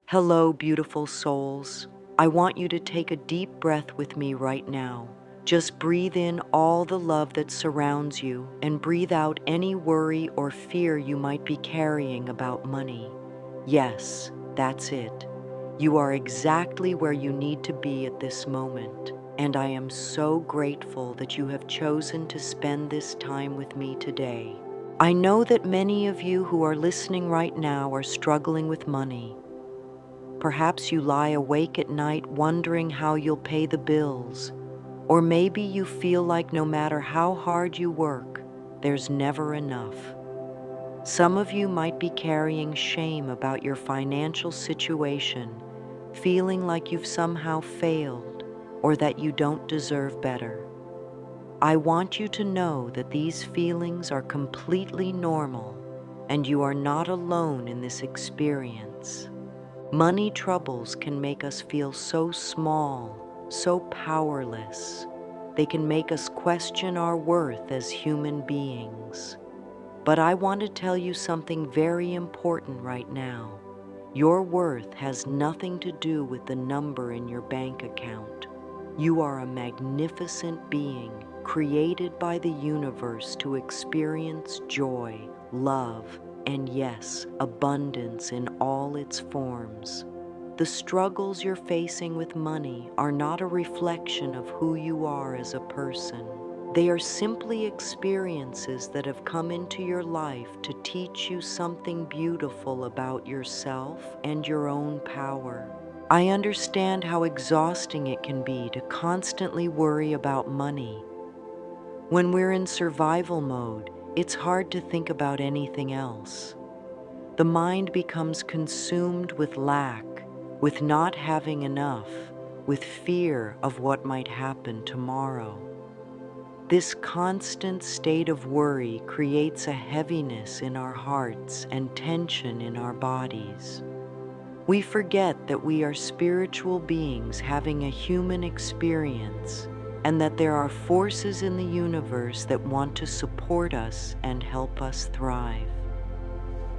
Hello, beautiful souls. I want you to take a deep breath with me right now. Just breathe in all the love that surrounds you and breathe out any worry or fear you might be carrying about money. Yes, that's it. You are exactly where you need to be at this moment, and I am so grateful that you have chosen to spend this time with me today. I know that many of you who are listening right now are struggling with money. Perhaps you lie awake at night wondering how you'll pay the bills, or maybe you feel like no matter how hard you work, there's never enough. Some of you might be carrying shame about your financial situation, feeling like you've somehow failed or that you don't deserve better. I want you to know that these feelings are completely normal and you are not alone in this experience. Money troubles can make us feel so small, so powerless. They can make us question our worth as human beings. But I want to tell you something very important right now. Your worth has nothing to do with the number in your bank account. You are a magnificent being created by the universe to experience joy, love, and yes, abundance in all its forms. The struggles you're facing with money are not a reflection of who you are as a person. They are simply experiences that have come into your life to teach you something beautiful about yourself and your own power. I understand how exhausting it can be to constantly worry about money. When we're in survival mode, it's hard to think about anything else. The mind becomes consumed with lack, with not having enough, with fear of what might happen tomorrow. This constant state of worry creates a heaviness in our hearts and tension in our bodies. We forget that we are spiritual beings having a human experience and that there are forces in the universe that want to support us and help us thrive.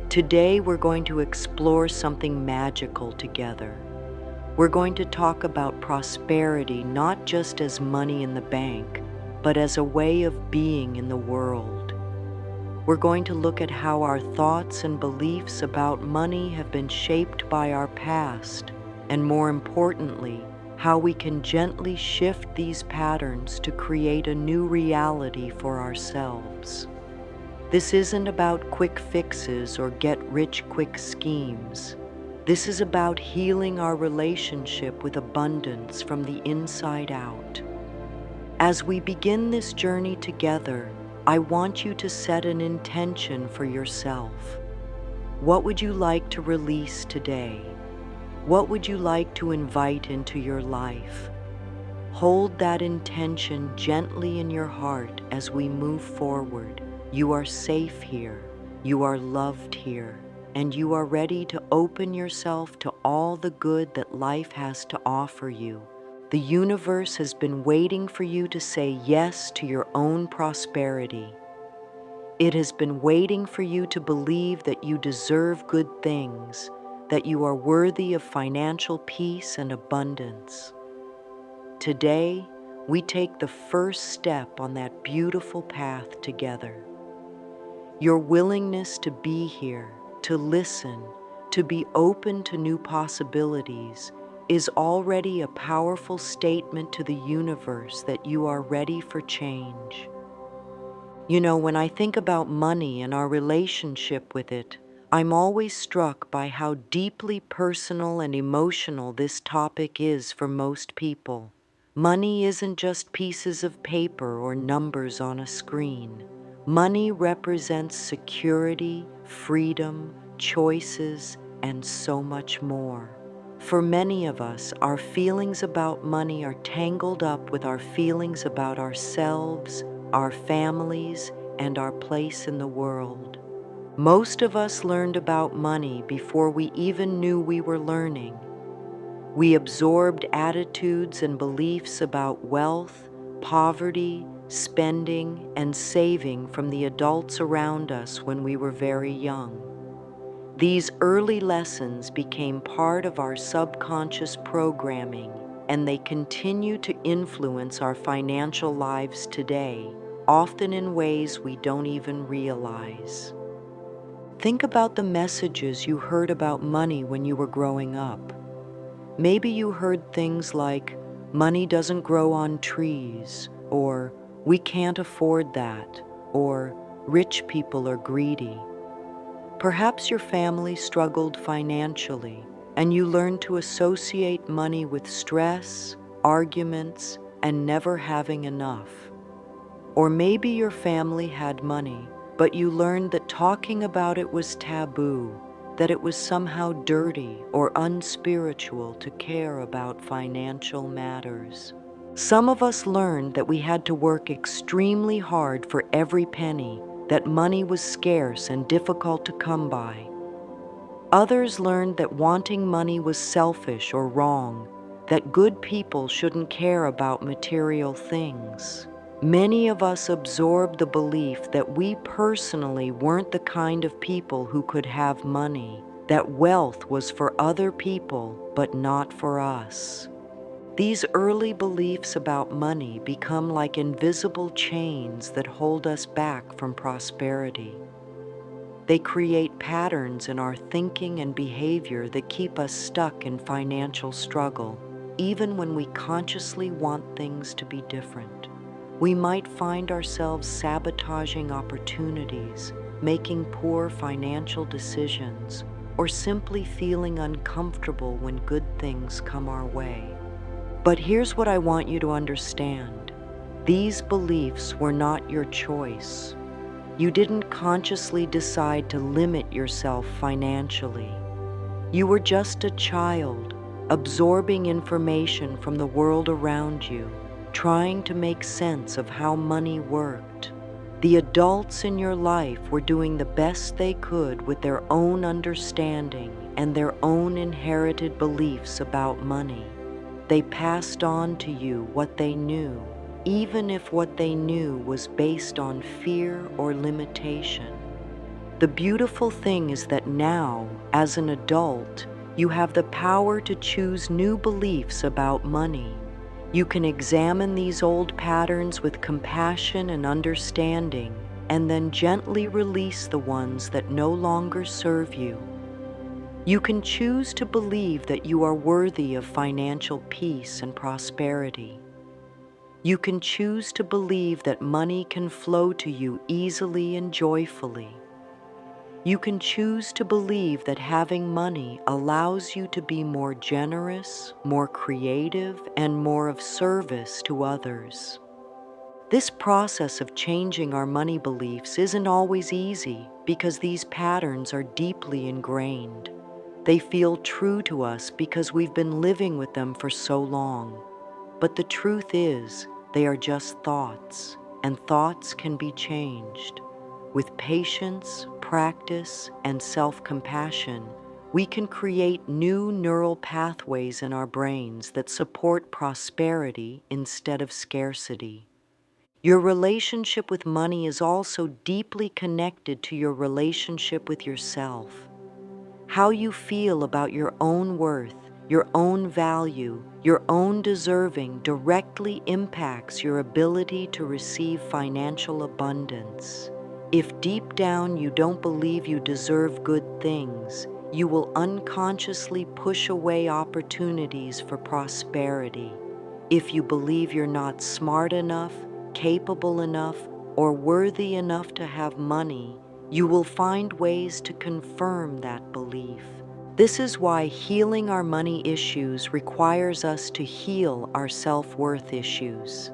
Today we're going to explore something magical together. We're going to talk about prosperity not just as money in the bank, but as a way of being in the world. We're going to look at how our thoughts and beliefs about money have been shaped by our past, and more importantly, how we can gently shift these patterns to create a new reality for ourselves. This isn't about quick fixes or get-rich-quick schemes. This is about healing our relationship with abundance from the inside out. As we begin this journey together, I want you to set an intention for yourself. What would you like to release today? What would you like to invite into your life? Hold that intention gently in your heart as we move forward. You are safe here, you are loved here, and you are ready to open yourself to all the good that life has to offer you. The universe has been waiting for you to say yes to your own prosperity. It has been waiting for you to believe that you deserve good things, that you are worthy of financial peace and abundance. Today, we take the first step on that beautiful path together. Your willingness to be here, to listen, to be open to new possibilities is already a powerful statement to the universe that you are ready for change. You know, when I think about money and our relationship with it, I'm always struck by how deeply personal and emotional this topic is for most people. Money isn't just pieces of paper or numbers on a screen. Money represents security, freedom, choices, and so much more. For many of us, our feelings about money are tangled up with our feelings about ourselves, our families, and our place in the world. Most of us learned about money before we even knew we were learning. We absorbed attitudes and beliefs about wealth, poverty, spending, and saving from the adults around us when we were very young. These early lessons became part of our subconscious programming, and they continue to influence our financial lives today, often in ways we don't even realize. Think about the messages you heard about money when you were growing up. Maybe you heard things like, "Money doesn't grow on trees," or "We can't afford that," or "Rich people are greedy." Perhaps your family struggled financially, and you learned to associate money with stress, arguments, and never having enough. Or maybe your family had money, but you learned that talking about it was taboo, that it was somehow dirty or unspiritual to care about financial matters. Some of us learned that we had to work extremely hard for every penny, that money was scarce and difficult to come by. Others learned that wanting money was selfish or wrong, that good people shouldn't care about material things. Many of us absorbed the belief that we personally weren't the kind of people who could have money, that wealth was for other people but not for us. These early beliefs about money become like invisible chains that hold us back from prosperity. They create patterns in our thinking and behavior that keep us stuck in financial struggle, even when we consciously want things to be different. We might find ourselves sabotaging opportunities, making poor financial decisions, or simply feeling uncomfortable when good things come our way. But here's what I want you to understand. These beliefs were not your choice. You didn't consciously decide to limit yourself financially. You were just a child, absorbing information from the world around you, trying to make sense of how money worked. The adults in your life were doing the best they could with their own understanding and their own inherited beliefs about money. They passed on to you what they knew, even if what they knew was based on fear or limitation. The beautiful thing is that now, as an adult, you have the power to choose new beliefs about money. You can examine these old patterns with compassion and understanding, and then gently release the ones that no longer serve you. You can choose to believe that you are worthy of financial peace and prosperity. You can choose to believe that money can flow to you easily and joyfully. You can choose to believe that having money allows you to be more generous, more creative, and more of service to others. This process of changing our money beliefs isn't always easy because these patterns are deeply ingrained. They feel true to us because we've been living with them for so long. But the truth is, they are just thoughts, and thoughts can be changed. With patience, practice, and self-compassion, we can create new neural pathways in our brains that support prosperity instead of scarcity. Your relationship with money is also deeply connected to your relationship with yourself. How you feel about your own worth, your own value, your own deserving directly impacts your ability to receive financial abundance. If deep down you don't believe you deserve good things, you will unconsciously push away opportunities for prosperity. If you believe you're not smart enough, capable enough, or worthy enough to have money, you will find ways to confirm that belief. This is why healing our money issues requires us to heal our self-worth issues.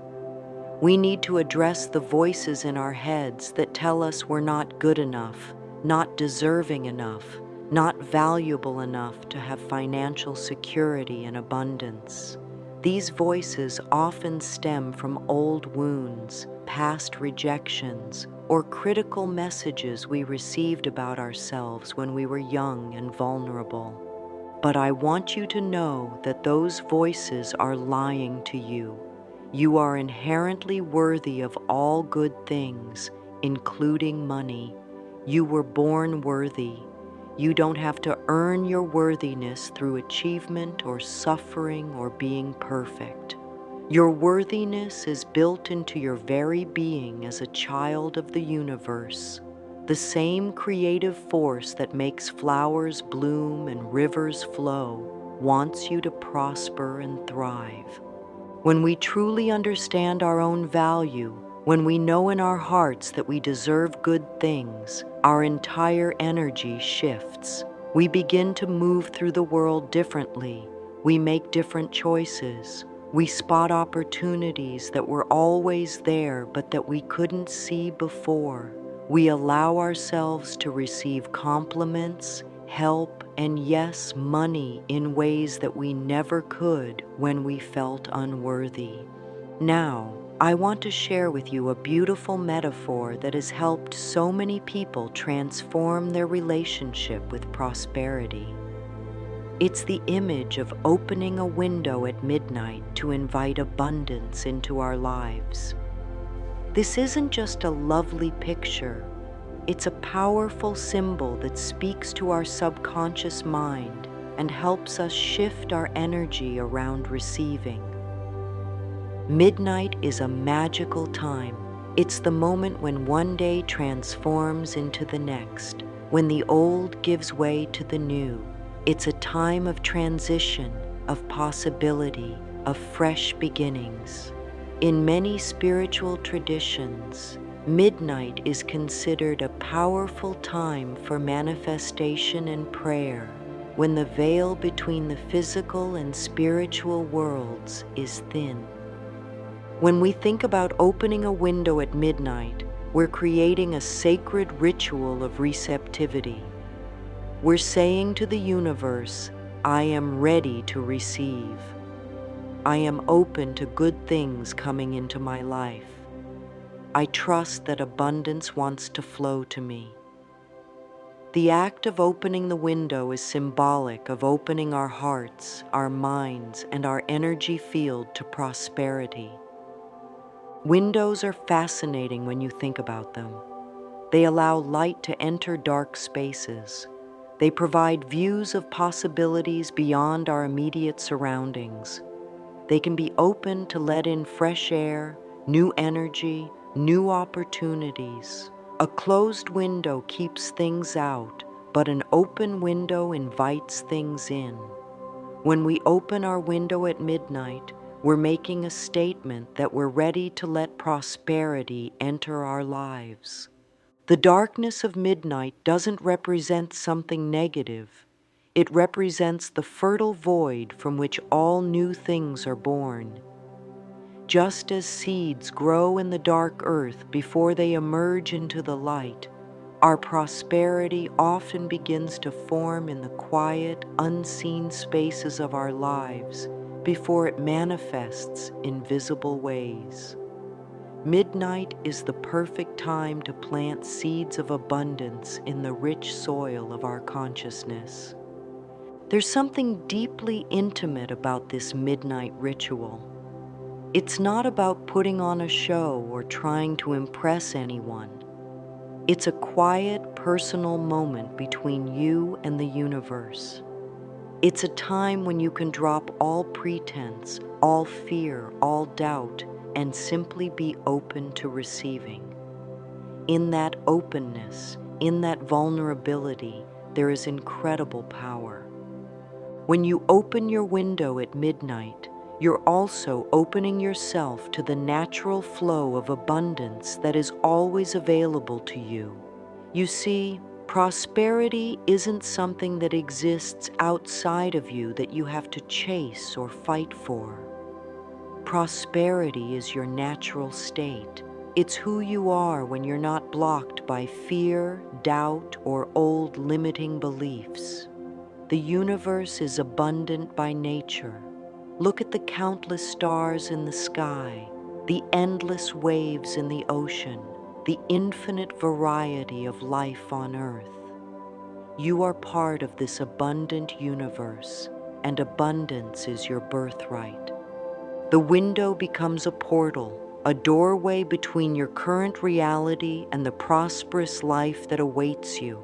We need to address the voices in our heads that tell us we're not good enough, not deserving enough, not valuable enough to have financial security and abundance. These voices often stem from old wounds, past rejections, or critical messages we received about ourselves when we were young and vulnerable. But I want you to know that those voices are lying to you. You are inherently worthy of all good things, including money. You were born worthy. You don't have to earn your worthiness through achievement or suffering or being perfect. Your worthiness is built into your very being as a child of the universe. The same creative force that makes flowers bloom and rivers flow wants you to prosper and thrive. When we truly understand our own value, when we know in our hearts that we deserve good things, our entire energy shifts. We begin to move through the world differently. We make different choices. We spot opportunities that were always there but that we couldn't see before. We allow ourselves to receive compliments, help, and yes, money in ways that we never could when we felt unworthy. Now, I want to share with you a beautiful metaphor that has helped so many people transform their relationship with prosperity. It's the image of opening a window at midnight to invite abundance into our lives. This isn't just a lovely picture. It's a powerful symbol that speaks to our subconscious mind and helps us shift our energy around receiving. Midnight is a magical time. It's the moment when one day transforms into the next, when the old gives way to the new. It's a time of transition, of possibility, of fresh beginnings. In many spiritual traditions, midnight is considered a powerful time for manifestation and prayer, when the veil between the physical and spiritual worlds is thin. When we think about opening a window at midnight, we're creating a sacred ritual of receptivity. We're saying to the universe, I am ready to receive. I am open to good things coming into my life. I trust that abundance wants to flow to me. The act of opening the window is symbolic of opening our hearts, our minds, and our energy field to prosperity. Windows are fascinating when you think about them. They allow light to enter dark spaces. They provide views of possibilities beyond our immediate surroundings. They can be open to let in fresh air, new energy, new opportunities. A closed window keeps things out, but an open window invites things in. When we open our window at midnight, we're making a statement that we're ready to let prosperity enter our lives. The darkness of midnight doesn't represent something negative. It represents the fertile void from which all new things are born. Just as seeds grow in the dark earth before they emerge into the light, our prosperity often begins to form in the quiet, unseen spaces of our lives before it manifests in visible ways. Midnight is the perfect time to plant seeds of abundance in the rich soil of our consciousness. There's something deeply intimate about this midnight ritual. It's not about putting on a show or trying to impress anyone. It's a quiet, personal moment between you and the universe. It's a time when you can drop all pretense, all fear, all doubt, and simply be open to receiving. In that openness, in that vulnerability, there is incredible power. When you open your window at midnight, you're also opening yourself to the natural flow of abundance that is always available to you. You see, prosperity isn't something that exists outside of you that you have to chase or fight for. Prosperity is your natural state. It's who you are when you're not blocked by fear, doubt, or old limiting beliefs. The universe is abundant by nature. Look at the countless stars in the sky, the endless waves in the ocean, the infinite variety of life on earth. You are part of this abundant universe, and abundance is your birthright. The window becomes a portal, a doorway between your current reality and the prosperous life that awaits you.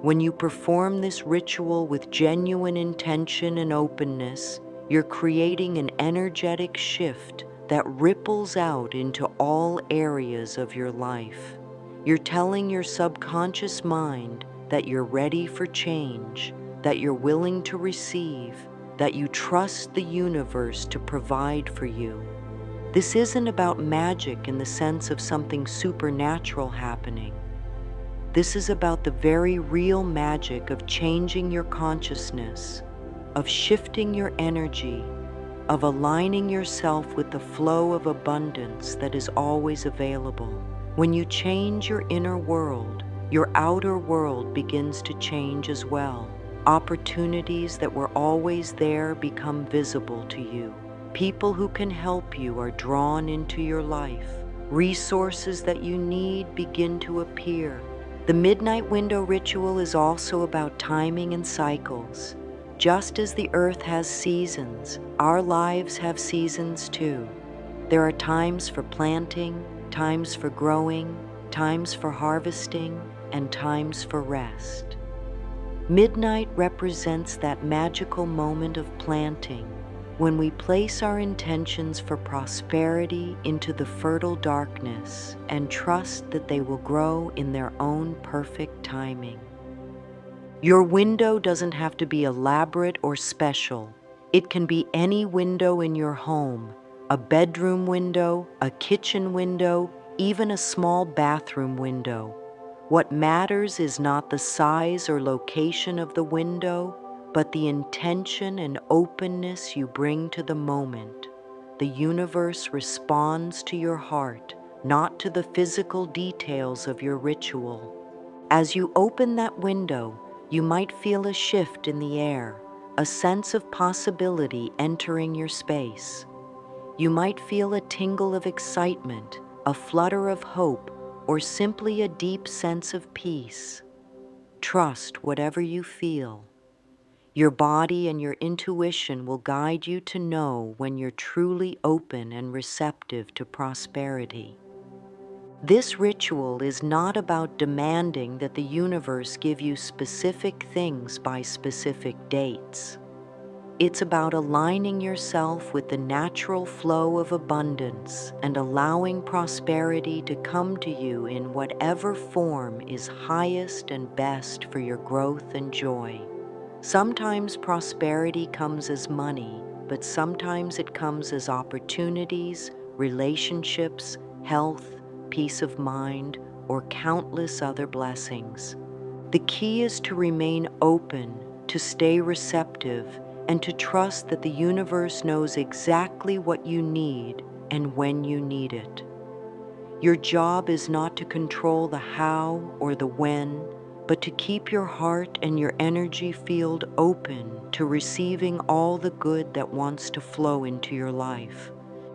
When you perform this ritual with genuine intention and openness, you're creating an energetic shift that ripples out into all areas of your life. You're telling your subconscious mind that you're ready for change, that you're willing to receive, that you trust the universe to provide for you. This isn't about magic in the sense of something supernatural happening. This is about the very real magic of changing your consciousness, of shifting your energy, of aligning yourself with the flow of abundance that is always available. When you change your inner world, your outer world begins to change as well. Opportunities that were always there become visible to you. People who can help you are drawn into your life. Resources that you need begin to appear. The midnight window ritual is also about timing and cycles. Just as the earth has seasons, our lives have seasons too. There are times for planting, times for growing, times for harvesting, and times for rest. Midnight represents that magical moment of planting, when we place our intentions for prosperity into the fertile darkness and trust that they will grow in their own perfect timing. Your window doesn't have to be elaborate or special. It can be any window in your home, a bedroom window, a kitchen window, even a small bathroom window. What matters is not the size or location of the window, but the intention and openness you bring to the moment. The universe responds to your heart, not to the physical details of your ritual. As you open that window, you might feel a shift in the air, a sense of possibility entering your space. You might feel a tingle of excitement, a flutter of hope, or simply a deep sense of peace. Trust whatever you feel. Your body and your intuition will guide you to know when you're truly open and receptive to prosperity. This ritual is not about demanding that the universe give you specific things by specific dates. It's about aligning yourself with the natural flow of abundance and allowing prosperity to come to you in whatever form is highest and best for your growth and joy. Sometimes prosperity comes as money, but sometimes it comes as opportunities, relationships, health, peace of mind, or countless other blessings. The key is to remain open, to stay receptive, and to trust that the universe knows exactly what you need and when you need it. Your job is not to control the how or the when, but to keep your heart and your energy field open to receiving all the good that wants to flow into your life.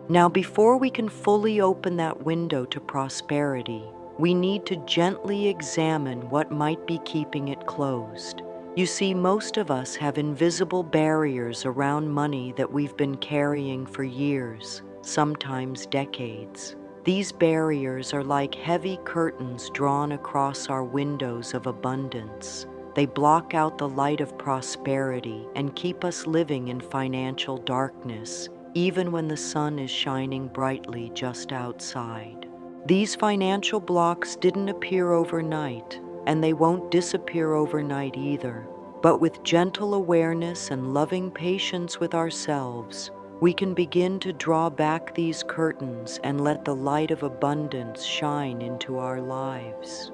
Now, before we can fully open that window to prosperity, we need to gently examine what might be keeping it closed. You see, most of us have invisible barriers around money that we've been carrying for years, sometimes decades. These barriers are like heavy curtains drawn across our windows of abundance. They block out the light of prosperity and keep us living in financial darkness, even when the sun is shining brightly just outside. These financial blocks didn't appear overnight, and they won't disappear overnight either. But with gentle awareness and loving patience with ourselves, we can begin to draw back these curtains and let the light of abundance shine into our lives.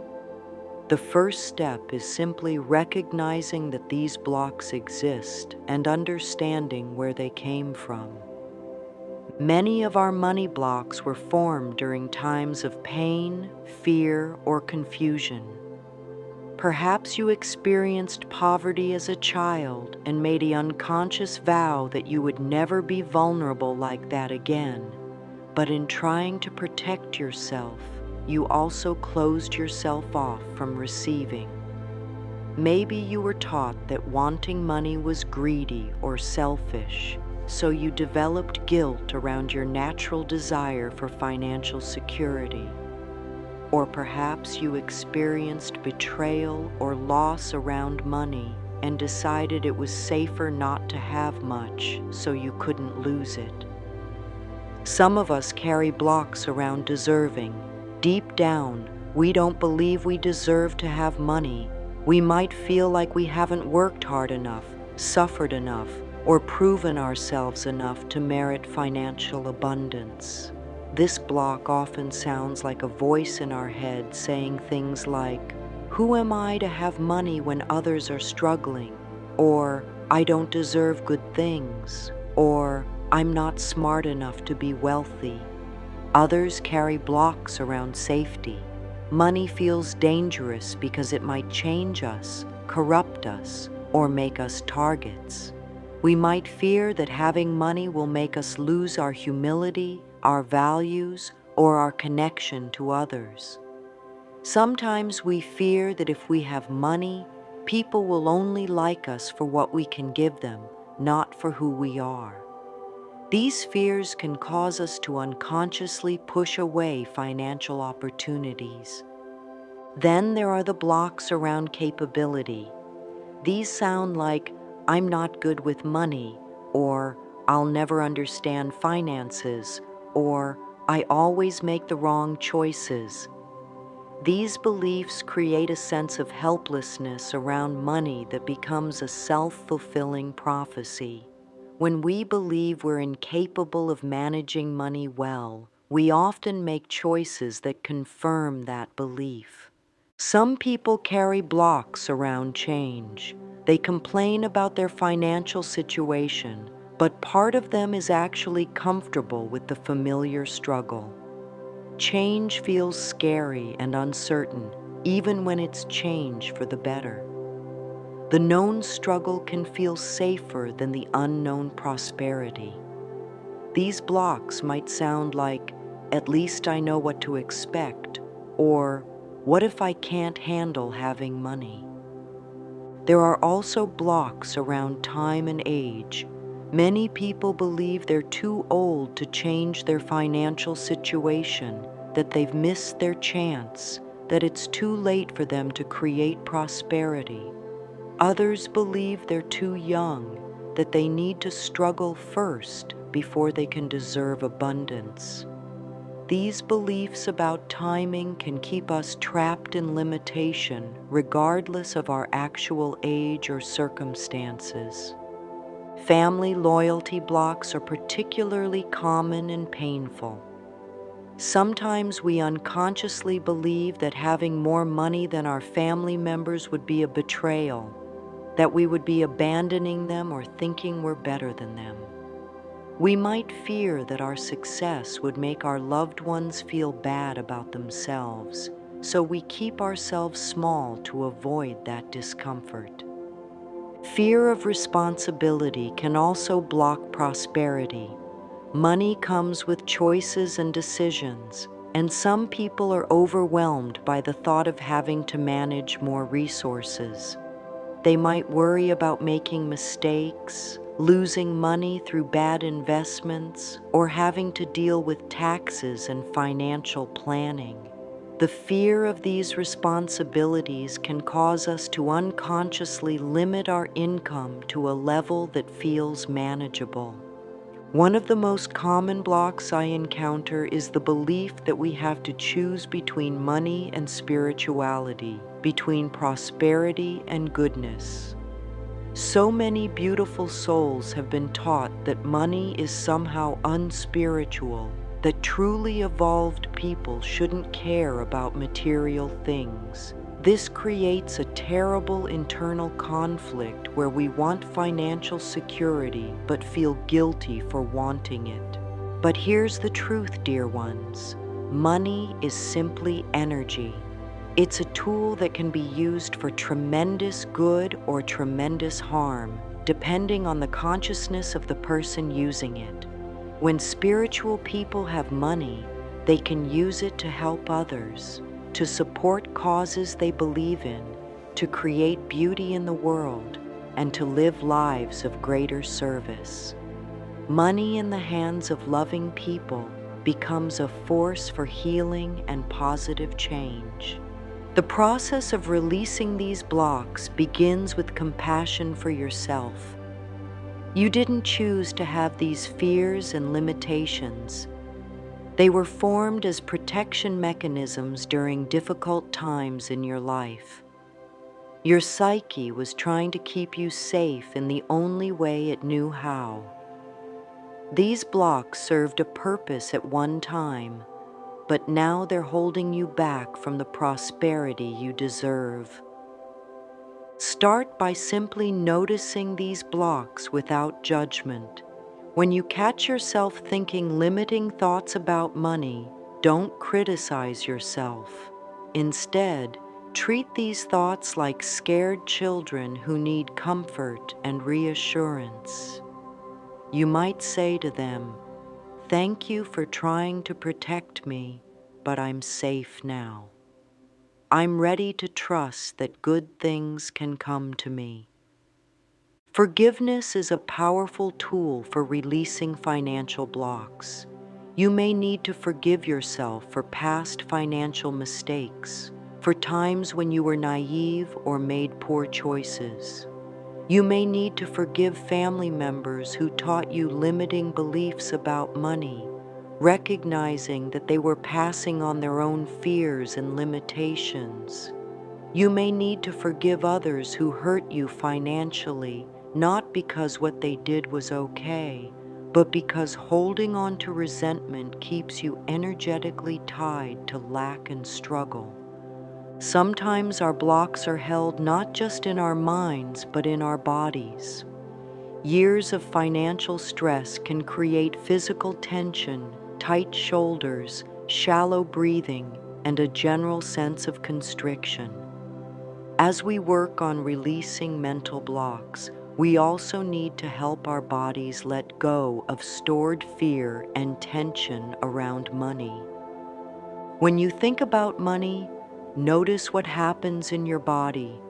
The first step is simply recognizing that these blocks exist and understanding where they came from. Many of our money blocks were formed during times of pain, fear, or confusion. Perhaps you experienced poverty as a child and made an unconscious vow that you would never be vulnerable like that again. But in trying to protect yourself, you also closed yourself off from receiving. Maybe you were taught that wanting money was greedy or selfish, so you developed guilt around your natural desire for financial security. Or perhaps you experienced betrayal or loss around money and decided it was safer not to have much so you couldn't lose it. Some of us carry blocks around deserving. Deep down, we don't believe we deserve to have money. We might feel like we haven't worked hard enough, suffered enough, or proven ourselves enough to merit financial abundance. This block often sounds like a voice in our head saying things like, "Who am I to have money when others are struggling?" Or, "I don't deserve good things." Or, "I'm not smart enough to be wealthy." Others carry blocks around safety. Money feels dangerous because it might change us, corrupt us, or make us targets. We might fear that having money will make us lose our humility, our values, or our connection to others. Sometimes we fear that if we have money, people will only like us for what we can give them, not for who we are. These fears can cause us to unconsciously push away financial opportunities. Then there are the blocks around capability. These sound like, "I'm not good with money," or "I'll never understand finances," or "I always make the wrong choices." These beliefs create a sense of helplessness around money that becomes a self-fulfilling prophecy. When we believe we're incapable of managing money well, we often make choices that confirm that belief. Some people carry blocks around change. They complain about their financial situation, but part of them is actually comfortable with the familiar struggle. Change feels scary and uncertain, even when it's change for the better. The known struggle can feel safer than the unknown prosperity. These blocks might sound like, "At least I know what to expect," or "What if I can't handle having money?" There are also blocks around time and age. Many people believe they're too old to change their financial situation, that they've missed their chance, that it's too late for them to create prosperity. Others believe they're too young, that they need to struggle first before they can deserve abundance. These beliefs about timing can keep us trapped in limitation, regardless of our actual age or circumstances. Family loyalty blocks are particularly common and painful. Sometimes we unconsciously believe that having more money than our family members would be a betrayal, that we would be abandoning them or thinking we're better than them. We might fear that our success would make our loved ones feel bad about themselves, so we keep ourselves small to avoid that discomfort. Fear of responsibility can also block prosperity. Money comes with choices and decisions, and some people are overwhelmed by the thought of having to manage more resources. They might worry about making mistakes, losing money through bad investments, or having to deal with taxes and financial planning. The fear of these responsibilities can cause us to unconsciously limit our income to a level that feels manageable. One of the most common blocks I encounter is the belief that we have to choose between money and spirituality, between prosperity and goodness. So many beautiful souls have been taught that money is somehow unspiritual, that truly evolved people shouldn't care about material things. This creates a terrible internal conflict where we want financial security but feel guilty for wanting it. But here's the truth, dear ones. Money is simply energy. It's a tool that can be used for tremendous good or tremendous harm, depending on the consciousness of the person using it. When spiritual people have money, they can use it to help others, to support causes they believe in, to create beauty in the world, and to live lives of greater service. Money in the hands of loving people becomes a force for healing and positive change. The process of releasing these blocks begins with compassion for yourself. You didn't choose to have these fears and limitations. They were formed as protection mechanisms during difficult times in your life. Your psyche was trying to keep you safe in the only way it knew how. These blocks served a purpose at one time, but now they're holding you back from the prosperity you deserve. Start by simply noticing these blocks without judgment. When you catch yourself thinking limiting thoughts about money, don't criticize yourself. Instead, treat these thoughts like scared children who need comfort and reassurance. You might say to them, "Thank you for trying to protect me, but I'm safe now. I'm ready to trust that good things can come to me." Forgiveness is a powerful tool for releasing financial blocks. You may need to forgive yourself for past financial mistakes, for times when you were naive or made poor choices. You may need to forgive family members who taught you limiting beliefs about money, recognizing that they were passing on their own fears and limitations. You may need to forgive others who hurt you financially, not because what they did was okay, but because holding on to resentment keeps you energetically tied to lack and struggle. Sometimes our blocks are held not just in our minds, but in our bodies. Years of financial stress can create physical tension, tight shoulders, shallow breathing, and a general sense of constriction. As we work on releasing mental blocks, we also need to help our bodies let go of stored fear and tension around money. When you think about money, notice what happens in your body.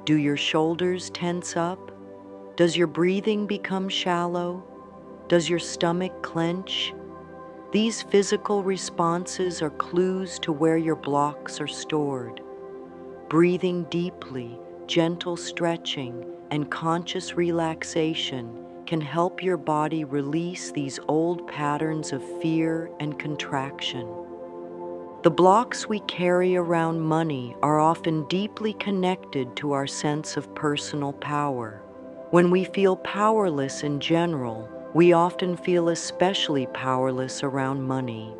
Do your shoulders tense up? Does your breathing become shallow? Does your stomach clench? These physical responses are clues to where your blocks are stored. Breathing deeply, gentle stretching, and conscious relaxation can help your body release these old patterns of fear and contraction. The blocks we carry around money are often deeply connected to our sense of personal power. When we feel powerless in general, we often feel especially powerless around money.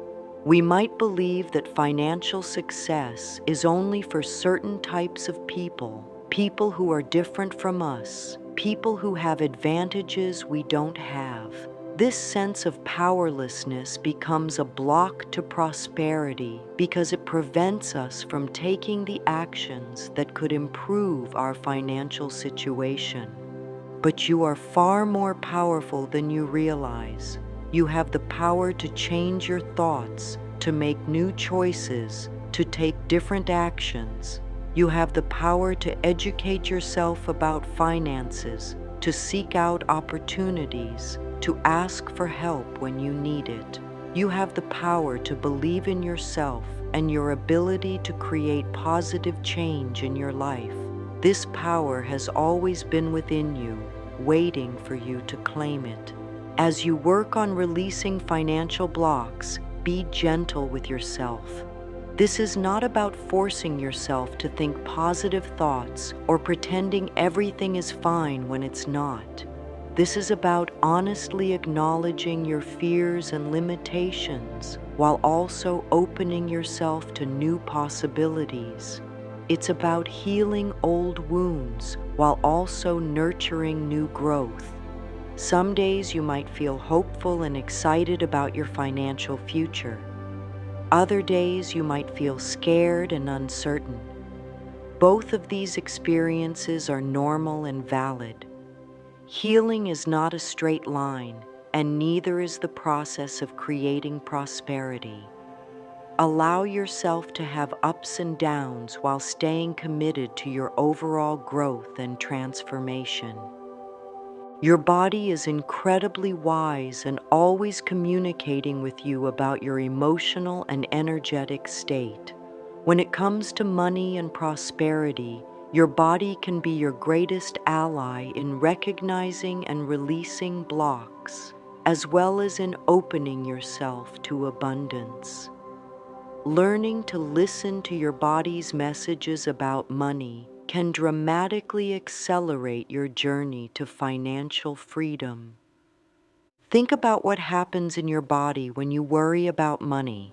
We might believe that financial success is only for certain types of people, people who are different from us, people who have advantages we don't have. This sense of powerlessness becomes a block to prosperity because it prevents us from taking the actions that could improve our financial situation. But you are far more powerful than you realize. You have the power to change your thoughts, to make new choices, to take different actions. You have the power to educate yourself about finances, to seek out opportunities, to ask for help when you need it. You have the power to believe in yourself and your ability to create positive change in your life. This power has always been within you, waiting for you to claim it. As you work on releasing financial blocks, be gentle with yourself. This is not about forcing yourself to think positive thoughts or pretending everything is fine when it's not. This is about honestly acknowledging your fears and limitations while also opening yourself to new possibilities. It's about healing old wounds while also nurturing new growth. Some days you might feel hopeful and excited about your financial future. Other days you might feel scared and uncertain. Both of these experiences are normal and valid. Healing is not a straight line, and neither is the process of creating prosperity. Allow yourself to have ups and downs while staying committed to your overall growth and transformation. Your body is incredibly wise and always communicating with you about your emotional and energetic state. When it comes to money and prosperity, your body can be your greatest ally in recognizing and releasing blocks, as well as in opening yourself to abundance. Learning to listen to your body's messages about money can dramatically accelerate your journey to financial freedom. Think about what happens in your body when you worry about money.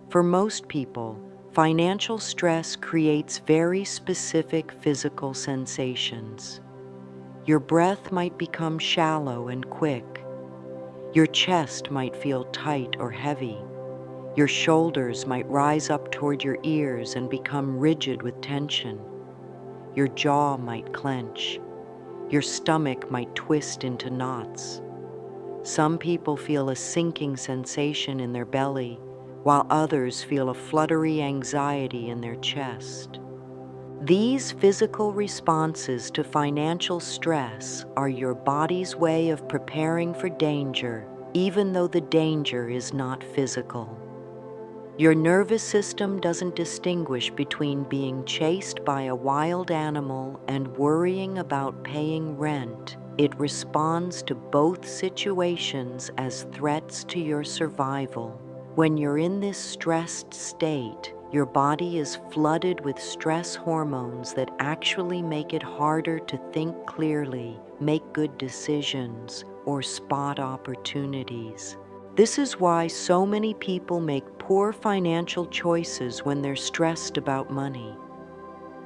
For most people, financial stress creates very specific physical sensations. Your breath might become shallow and quick. Your chest might feel tight or heavy. Your shoulders might rise up toward your ears and become rigid with tension. Your jaw might clench. Your stomach might twist into knots. Some people feel a sinking sensation in their belly, while others feel a fluttery anxiety in their chest. These physical responses to financial stress are your body's way of preparing for danger, even though the danger is not physical. Your nervous system doesn't distinguish between being chased by a wild animal and worrying about paying rent. It responds to both situations as threats to your survival. When you're in this stressed state, your body is flooded with stress hormones that actually make it harder to think clearly, make good decisions, or spot opportunities. This is why so many people make poor financial choices when they're stressed about money.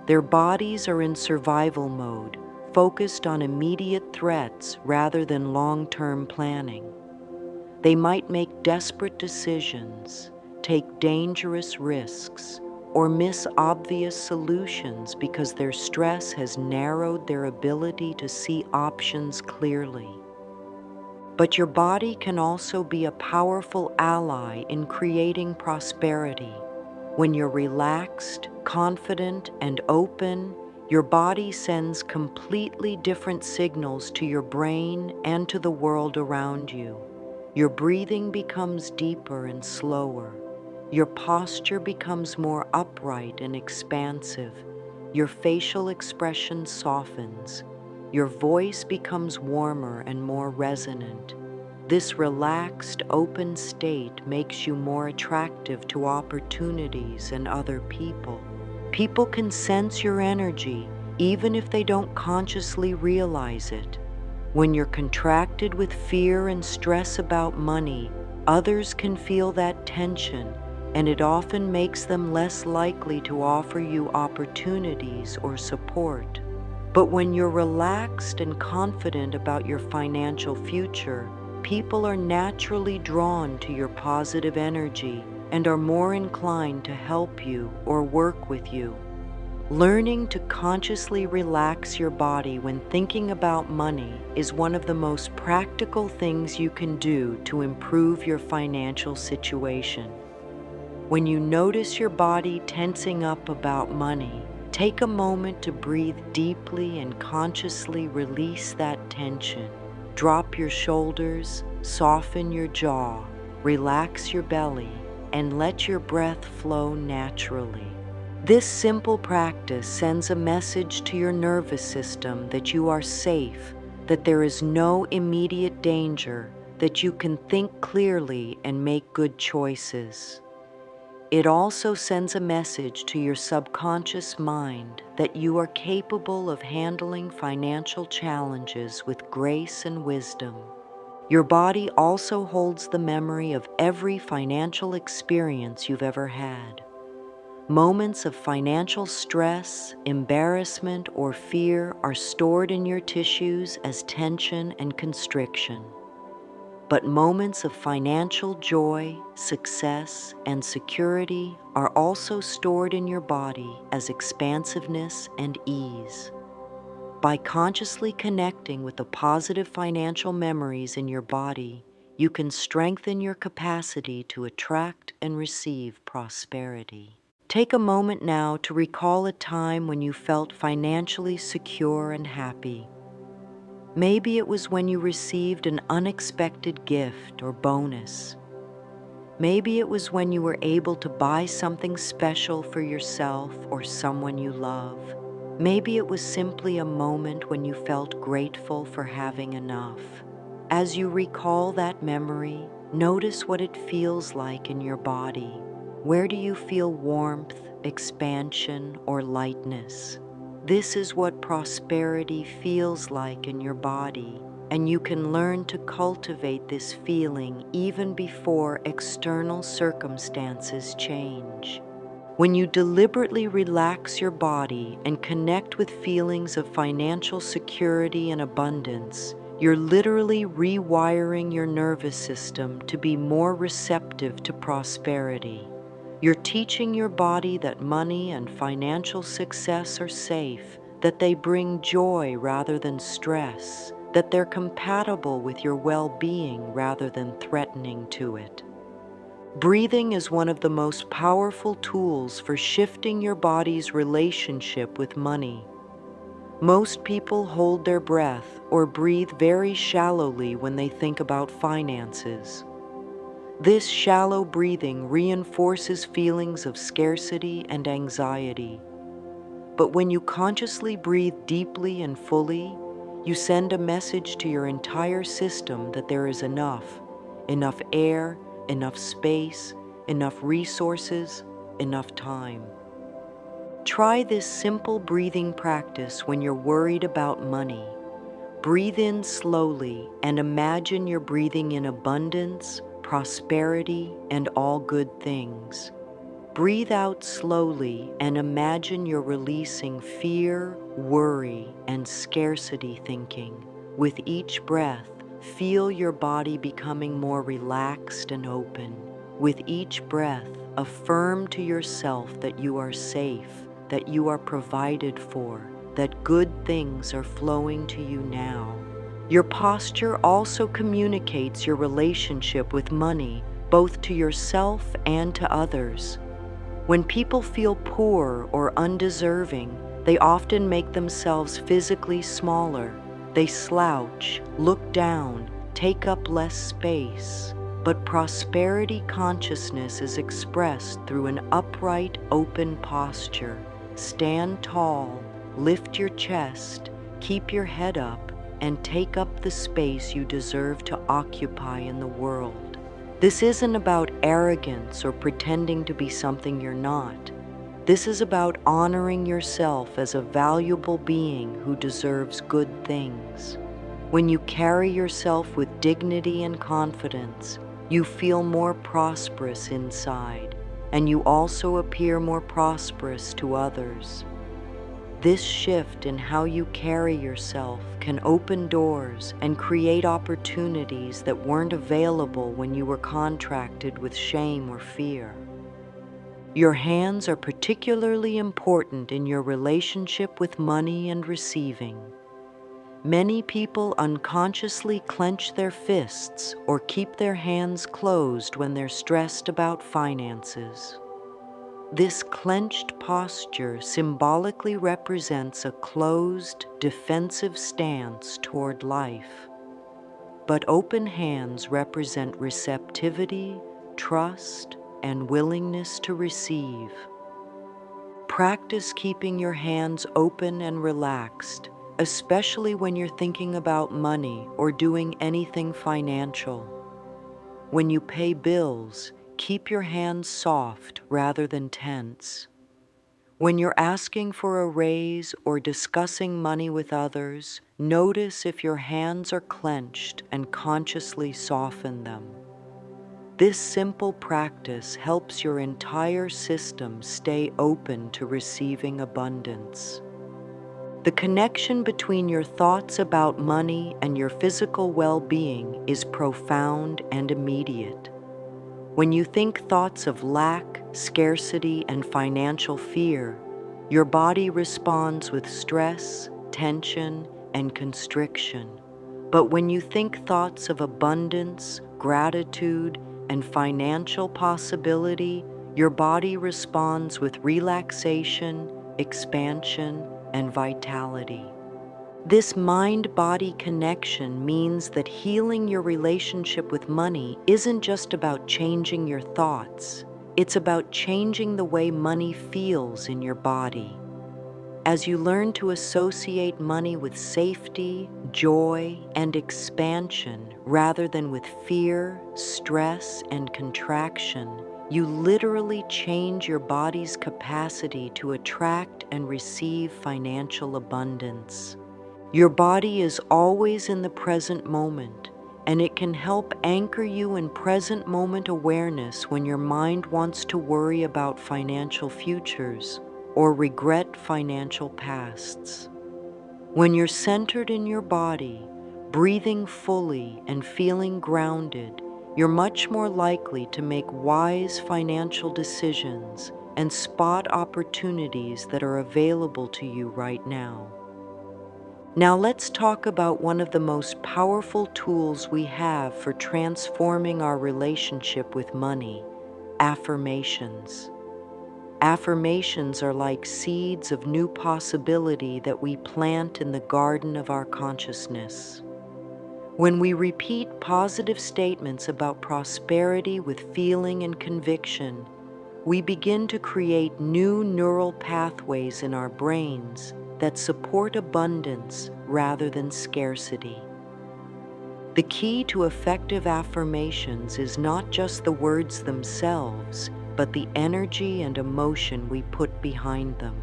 Their bodies are in survival mode, focused on immediate threats rather than long-term planning. They might make desperate decisions, take dangerous risks, or miss obvious solutions because their stress has narrowed their ability to see options clearly. But your body can also be a powerful ally in creating prosperity. When you're relaxed, confident, and open, your body sends completely different signals to your brain and to the world around you. Your breathing becomes deeper and slower. Your posture becomes more upright and expansive. Your facial expression softens. Your voice becomes warmer and more resonant. This relaxed, open state makes you more attractive to opportunities and other people. People can sense your energy even if they don't consciously realize it. When you're contracted with fear and stress about money, others can feel that tension, and it often makes them less likely to offer you opportunities or support. But when you're relaxed and confident about your financial future, people are naturally drawn to your positive energy and are more inclined to help you or work with you. Learning to consciously relax your body when thinking about money is one of the most practical things you can do to improve your financial situation. When you notice your body tensing up about money, take a moment to breathe deeply and consciously release that tension. Drop your shoulders, soften your jaw, relax your belly, and let your breath flow naturally. This simple practice sends a message to your nervous system that you are safe, that there is no immediate danger, that you can think clearly and make good choices. It also sends a message to your subconscious mind that you are capable of handling financial challenges with grace and wisdom. Your body also holds the memory of every financial experience you've ever had. Moments of financial stress, embarrassment, or fear are stored in your tissues as tension and constriction. But moments of financial joy, success, and security are also stored in your body as expansiveness and ease. By consciously connecting with the positive financial memories in your body, you can strengthen your capacity to attract and receive prosperity. Take a moment now to recall a time when you felt financially secure and happy. Maybe it was when you received an unexpected gift or bonus. Maybe it was when you were able to buy something special for yourself or someone you love. Maybe it was simply a moment when you felt grateful for having enough. As you recall that memory, notice what it feels like in your body. Where do you feel warmth, expansion, or lightness? This is what prosperity feels like in your body, and you can learn to cultivate this feeling even before external circumstances change. When you deliberately relax your body and connect with feelings of financial security and abundance, you're literally rewiring your nervous system to be more receptive to prosperity. You're teaching your body that money and financial success are safe, that they bring joy rather than stress, that they're compatible with your well-being rather than threatening to it. Breathing is one of the most powerful tools for shifting your body's relationship with money. Most people hold their breath or breathe very shallowly when they think about finances. This shallow breathing reinforces feelings of scarcity and anxiety. But when you consciously breathe deeply and fully, you send a message to your entire system that there is enough air, enough space, enough resources, enough time. Try this simple breathing practice when you're worried about money. Breathe in slowly and imagine you're breathing in abundance, prosperity, and all good things. Breathe out slowly and imagine you're releasing fear, worry, and scarcity thinking. With each breath, feel your body becoming more relaxed and open. With each breath, affirm to yourself that you are safe, that you are provided for, that good things are flowing to you now. Your posture also communicates your relationship with money, both to yourself and to others. When people feel poor or undeserving, they often make themselves physically smaller. They slouch, look down, take up less space. But prosperity consciousness is expressed through an upright, open posture. Stand tall, lift your chest, keep your head up, and take up the space you deserve to occupy in the world. This isn't about arrogance or pretending to be something you're not. This is about honoring yourself as a valuable being who deserves good things. When you carry yourself with dignity and confidence, you feel more prosperous inside, and you also appear more prosperous to others. This shift in how you carry yourself can open doors and create opportunities that weren't available when you were contracted with shame or fear. Your hands are particularly important in your relationship with money and receiving. Many people unconsciously clench their fists or keep their hands closed when they're stressed about finances. This clenched posture symbolically represents a closed, defensive stance toward life. But open hands represent receptivity, trust, and willingness to receive. Practice keeping your hands open and relaxed, especially when you're thinking about money or doing anything financial. When you pay bills, keep your hands soft rather than tense. When you're asking for a raise or discussing money with others, notice if your hands are clenched and consciously soften them. This simple practice helps your entire system stay open to receiving abundance. The connection between your thoughts about money and your physical well-being is profound and immediate. When you think thoughts of lack, scarcity, and financial fear, your body responds with stress, tension, and constriction. But when you think thoughts of abundance, gratitude, and financial possibility, your body responds with relaxation, expansion, and vitality. This mind-body connection means that healing your relationship with money isn't just about changing your thoughts. It's about changing the way money feels in your body. As you learn to associate money with safety, joy, and expansion rather than with fear, stress, and contraction, you literally change your body's capacity to attract and receive financial abundance. Your body is always in the present moment, and it can help anchor you in present moment awareness when your mind wants to worry about financial futures or regret financial pasts. When you're centered in your body, breathing fully and feeling grounded, you're much more likely to make wise financial decisions and spot opportunities that are available to you right now. Now let's talk about one of the most powerful tools we have for transforming our relationship with money: affirmations. Affirmations are like seeds of new possibility that we plant in the garden of our consciousness. When we repeat positive statements about prosperity with feeling and conviction, we begin to create new neural pathways in our brains that support abundance rather than scarcity. The key to effective affirmations is not just the words themselves, but the energy and emotion we put behind them.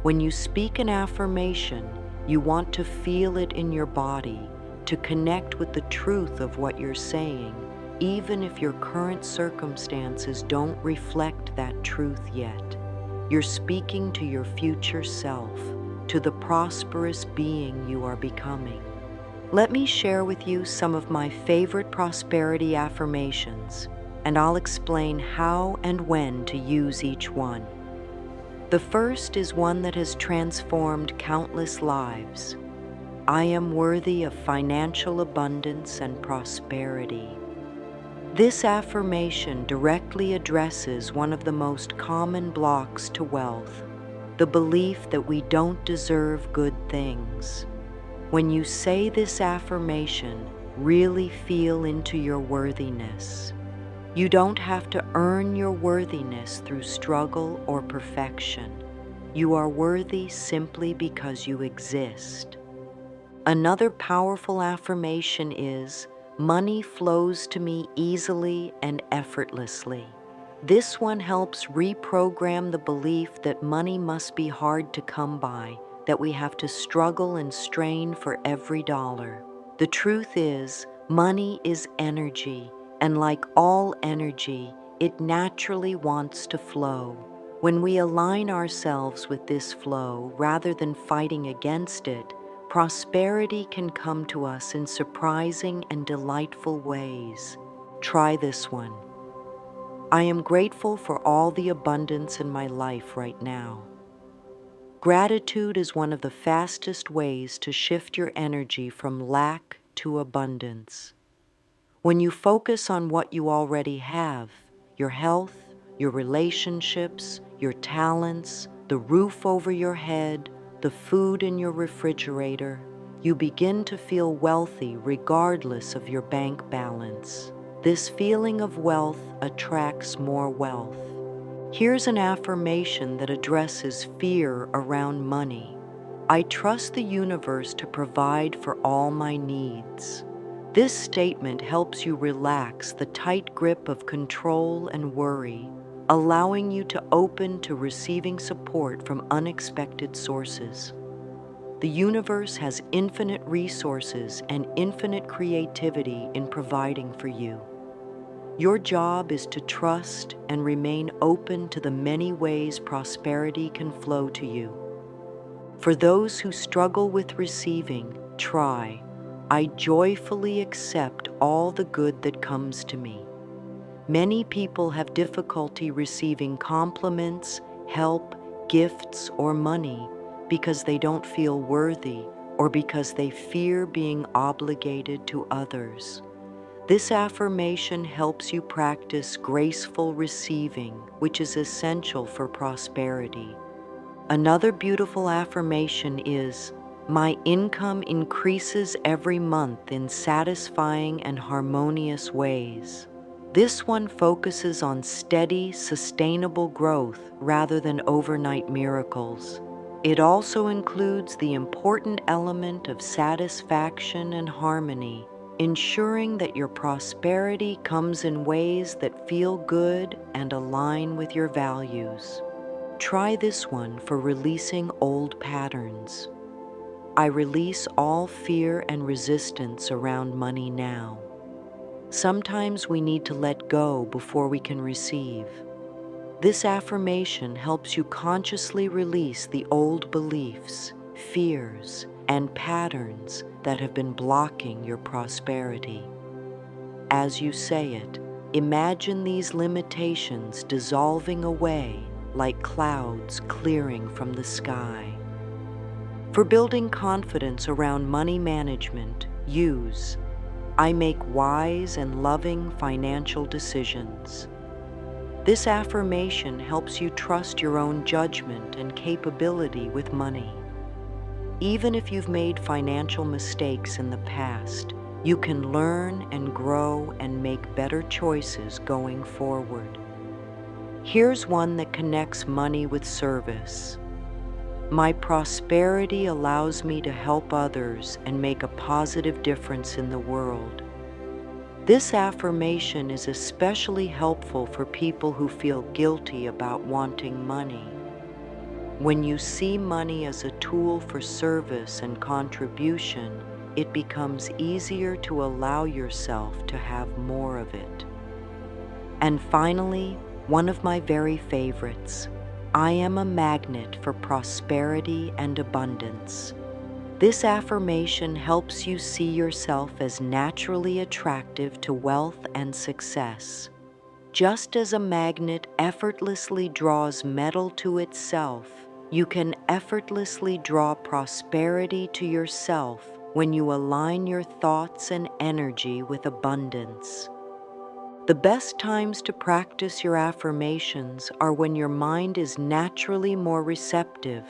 When you speak an affirmation, you want to feel it in your body, to connect with the truth of what you're saying, even if your current circumstances don't reflect that truth yet. You're speaking to your future self, to the prosperous being you are becoming. Let me share with you some of my favorite prosperity affirmations, and I'll explain how and when to use each one. The first is one that has transformed countless lives. I am worthy of financial abundance and prosperity. This affirmation directly addresses one of the most common blocks to wealth: the belief that we don't deserve good things. When you say this affirmation, really feel into your worthiness. You don't have to earn your worthiness through struggle or perfection. You are worthy simply because you exist. Another powerful affirmation is, money flows to me easily and effortlessly. This one helps reprogram the belief that money must be hard to come by, that we have to struggle and strain for every dollar. The truth is, money is energy, and like all energy, it naturally wants to flow. When we align ourselves with this flow rather than fighting against it, prosperity can come to us in surprising and delightful ways. Try this one. I am grateful for all the abundance in my life right now. Gratitude is one of the fastest ways to shift your energy from lack to abundance. When you focus on what you already have, your health, your relationships, your talents, the roof over your head, the food in your refrigerator, you begin to feel wealthy regardless of your bank balance. This feeling of wealth attracts more wealth. Here's an affirmation that addresses fear around money. I trust the universe to provide for all my needs. This statement helps you relax the tight grip of control and worry, allowing you to open to receiving support from unexpected sources. The universe has infinite resources and infinite creativity in providing for you. Your job is to trust and remain open to the many ways prosperity can flow to you. For those who struggle with receiving, try, I joyfully accept all the good that comes to me. Many people have difficulty receiving compliments, help, gifts, or money because they don't feel worthy or because they fear being obligated to others. This affirmation helps you practice graceful receiving, which is essential for prosperity. Another beautiful affirmation is, My income increases every month in satisfying and harmonious ways. This one focuses on steady, sustainable growth rather than overnight miracles. It also includes the important element of satisfaction and harmony, ensuring that your prosperity comes in ways that feel good and align with your values. Try this one for releasing old patterns. I release all fear and resistance around money now. Sometimes we need to let go before we can receive. This affirmation helps you consciously release the old beliefs, fears, and patterns that have been blocking your prosperity. As you say it, imagine these limitations dissolving away like clouds clearing from the sky. For building confidence around money management, use I make wise and loving financial decisions. This affirmation helps you trust your own judgment and capability with money. Even if you've made financial mistakes in the past, you can learn and grow and make better choices going forward. Here's one that connects money with service. My prosperity allows me to help others and make a positive difference in the world. This affirmation is especially helpful for people who feel guilty about wanting money. When you see money as a tool for service and contribution, it becomes easier to allow yourself to have more of it. And finally, one of my very favorites. I am a magnet for prosperity and abundance. This affirmation helps you see yourself as naturally attractive to wealth and success. Just as a magnet effortlessly draws metal to itself, you can effortlessly draw prosperity to yourself when you align your thoughts and energy with abundance. The best times to practice your affirmations are when your mind is naturally more receptive.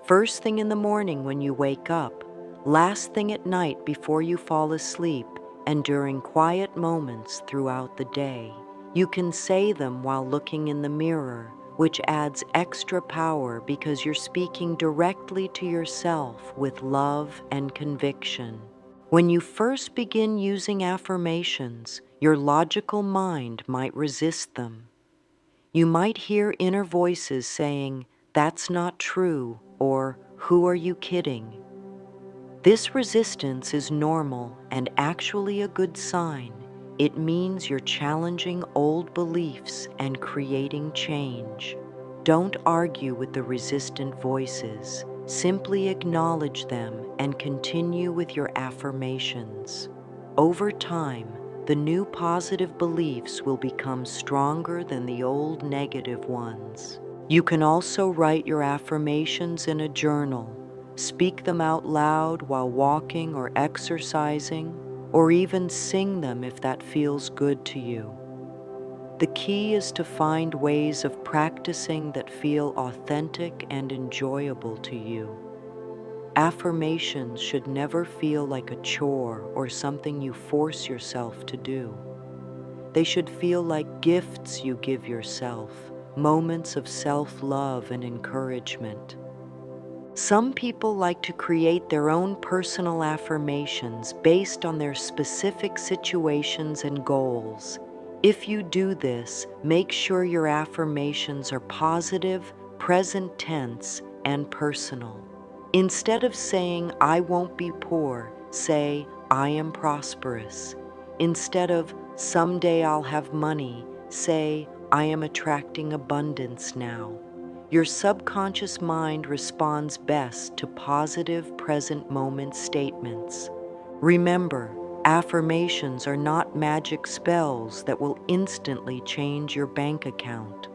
First thing in the morning when you wake up, last thing at night before you fall asleep, and during quiet moments throughout the day. You can say them while looking in the mirror, which adds extra power because you're speaking directly to yourself with love and conviction. When you first begin using affirmations, your logical mind might resist them. You might hear inner voices saying, "That's not true," or "Who are you kidding?" This resistance is normal and actually a good sign. It means you're challenging old beliefs and creating change. Don't argue with the resistant voices. Simply acknowledge them and continue with your affirmations. Over time, the new positive beliefs will become stronger than the old negative ones. You can also write your affirmations in a journal. Speak them out loud while walking or exercising, or even sing them if that feels good to you. The key is to find ways of practicing that feel authentic and enjoyable to you. Affirmations should never feel like a chore or something you force yourself to do. They should feel like gifts you give yourself, moments of self-love and encouragement. Some people like to create their own personal affirmations based on their specific situations and goals. If you do this, make sure your affirmations are positive, present tense, and personal. Instead of saying, "I won't be poor," say, "I am prosperous." Instead of, "Someday I'll have money," say, "I am attracting abundance now." Your subconscious mind responds best to positive present moment statements. Remember, affirmations are not magic spells that will instantly change your bank account.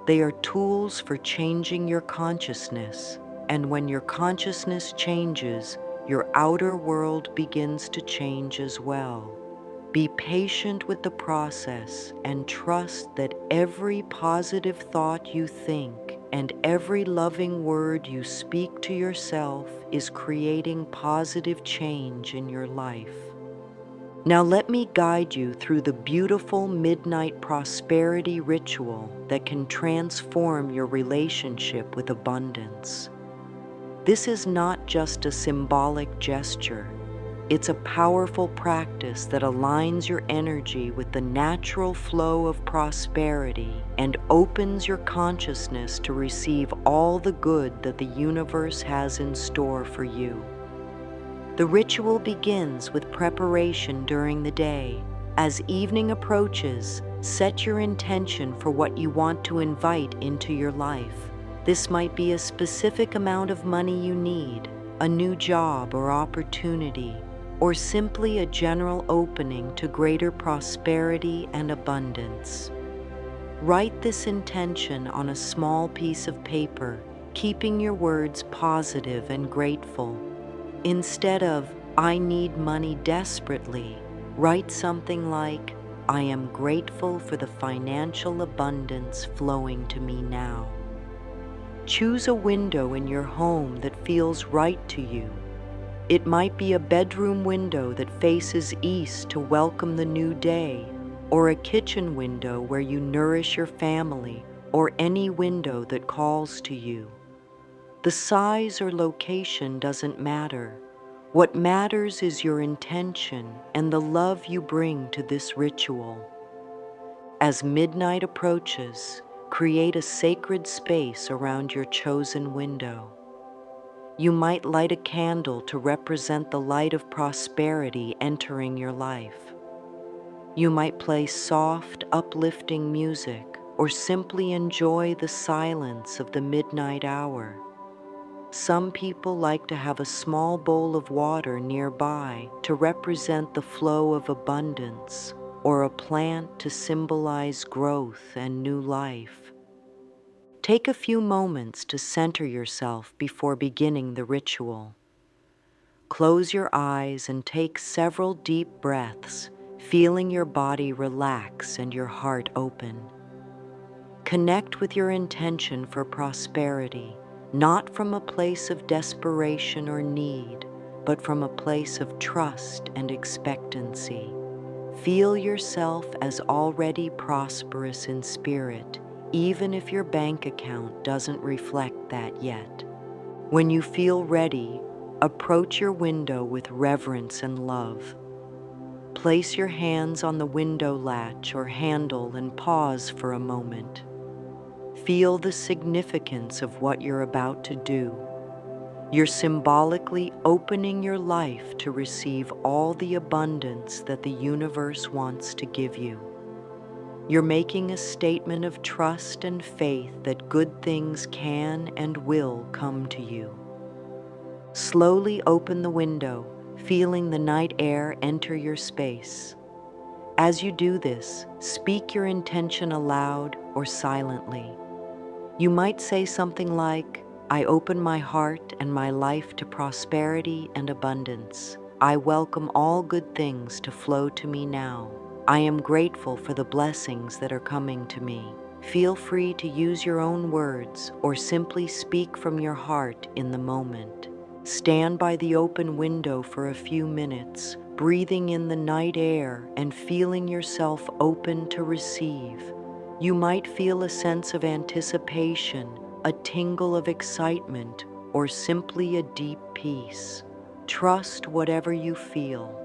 They are tools for changing your consciousness, and when your consciousness changes, your outer world begins to change as well. Be patient with the process and trust that every positive thought you think and every loving word you speak to yourself is creating positive change in your life. Now let me guide you through the beautiful midnight prosperity ritual that can transform your relationship with abundance. This is not just a symbolic gesture. It's a powerful practice that aligns your energy with the natural flow of prosperity and opens your consciousness to receive all the good that the universe has in store for you. The ritual begins with preparation during the day. As evening approaches, set your intention for what you want to invite into your life. This might be a specific amount of money you need, a new job or opportunity, or simply a general opening to greater prosperity and abundance. Write this intention on a small piece of paper, keeping your words positive and grateful. Instead of, "I need money desperately," write something like, "I am grateful for the financial abundance flowing to me now." Choose a window in your home that feels right to you. It might be a bedroom window that faces east to welcome the new day, or a kitchen window where you nourish your family, or any window that calls to you. The size or location doesn't matter. What matters is your intention and the love you bring to this ritual. As midnight approaches, create a sacred space around your chosen window. You might light a candle to represent the light of prosperity entering your life. You might play soft, uplifting music or simply enjoy the silence of the midnight hour. Some people like to have a small bowl of water nearby to represent the flow of abundance, or a plant to symbolize growth and new life. Take a few moments to center yourself before beginning the ritual. Close your eyes and take several deep breaths, feeling your body relax and your heart open. Connect with your intention for prosperity, not from a place of desperation or need, but from a place of trust and expectancy. Feel yourself as already prosperous in spirit, even if your bank account doesn't reflect that yet. When you feel ready, approach your window with reverence and love. Place your hands on the window latch or handle and pause for a moment. Feel the significance of what you're about to do. You're symbolically opening your life to receive all the abundance that the universe wants to give you. You're making a statement of trust and faith that good things can and will come to you. Slowly open the window, feeling the night air enter your space. As you do this, speak your intention aloud or silently. You might say something like, "I open my heart and my life to prosperity and abundance. I welcome all good things to flow to me now. I am grateful for the blessings that are coming to me." Feel free to use your own words or simply speak from your heart in the moment. Stand by the open window for a few minutes, breathing in the night air and feeling yourself open to receive. You might feel a sense of anticipation, a tingle of excitement, or simply a deep peace. Trust whatever you feel.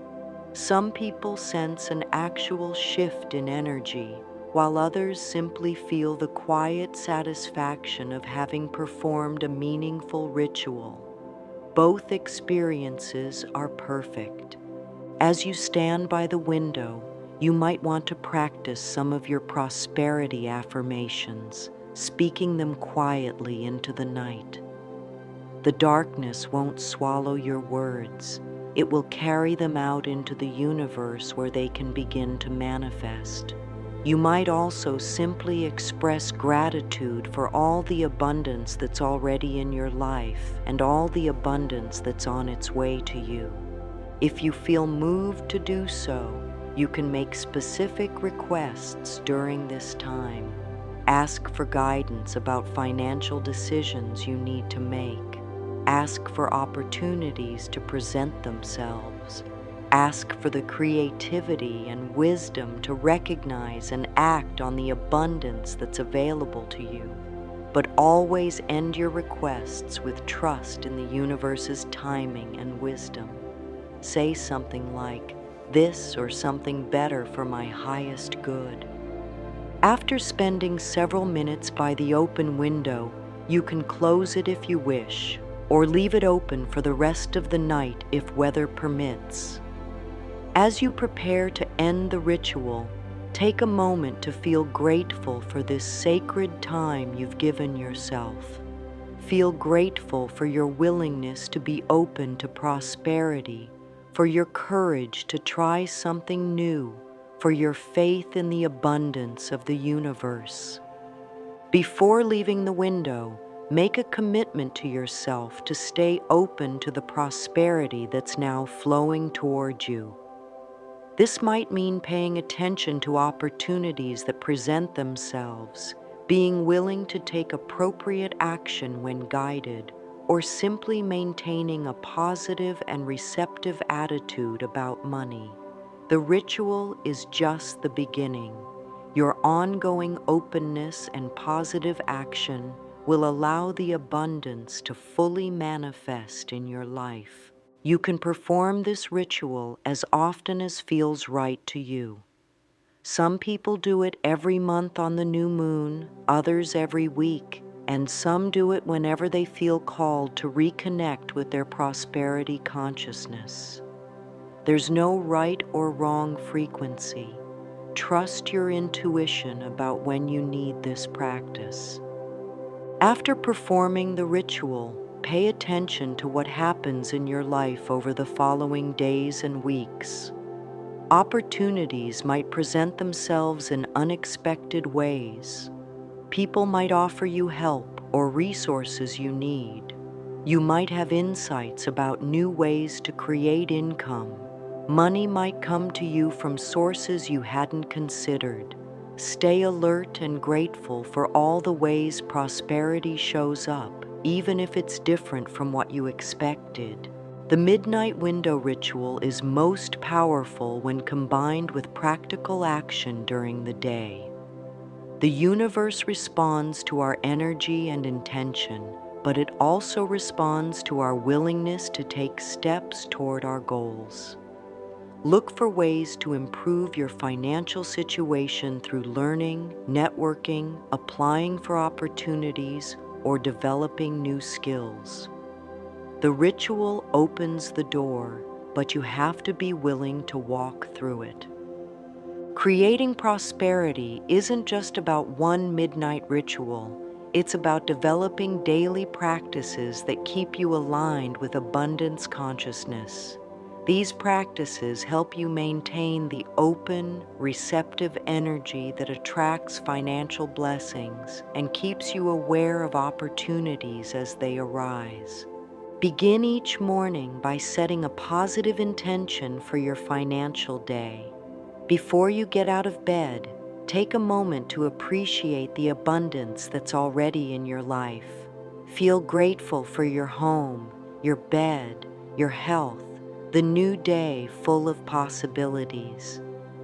Some people sense an actual shift in energy, while others simply feel the quiet satisfaction of having performed a meaningful ritual. Both experiences are perfect. As you stand by the window, you might want to practice some of your prosperity affirmations, speaking them quietly into the night. The darkness won't swallow your words. It will carry them out into the universe where they can begin to manifest. You might also simply express gratitude for all the abundance that's already in your life and all the abundance that's on its way to you. If you feel moved to do so, you can make specific requests during this time. Ask for guidance about financial decisions you need to make. Ask for opportunities to present themselves. Ask for the creativity and wisdom to recognize and act on the abundance that's available to you. But always end your requests with trust in the universe's timing and wisdom. Say something like, "This or something better for my highest good." After spending several minutes by the open window, you can close it if you wish, or leave it open for the rest of the night if weather permits. As you prepare to end the ritual, take a moment to feel grateful for this sacred time you've given yourself. Feel grateful for your willingness to be open to prosperity, for your courage to try something new, for your faith in the abundance of the universe. Before leaving the window, make a commitment to yourself to stay open to the prosperity that's now flowing toward you. This might mean paying attention to opportunities that present themselves, being willing to take appropriate action when guided, or simply maintaining a positive and receptive attitude about money. The ritual is just the beginning. Your ongoing openness and positive action will allow the abundance to fully manifest in your life. You can perform this ritual as often as feels right to you. Some people do it every month on the new moon, others every week, and some do it whenever they feel called to reconnect with their prosperity consciousness. There's no right or wrong frequency. Trust your intuition about when you need this practice. After performing the ritual, pay attention to what happens in your life over the following days and weeks. Opportunities might present themselves in unexpected ways. People might offer you help or resources you need. You might have insights about new ways to create income. Money might come to you from sources you hadn't considered. Stay alert and grateful for all the ways prosperity shows up, even if it's different from what you expected. The midnight window ritual is most powerful when combined with practical action during the day. The universe responds to our energy and intention, but it also responds to our willingness to take steps toward our goals. Look for ways to improve your financial situation through learning, networking, applying for opportunities, or developing new skills. The ritual opens the door, but you have to be willing to walk through it. Creating prosperity isn't just about one midnight ritual. It's about developing daily practices that keep you aligned with abundance consciousness. These practices help you maintain the open, receptive energy that attracts financial blessings and keeps you aware of opportunities as they arise. Begin each morning by setting a positive intention for your financial day. Before you get out of bed, take a moment to appreciate the abundance that's already in your life. Feel grateful for your home, your bed, your health, the new day full of possibilities.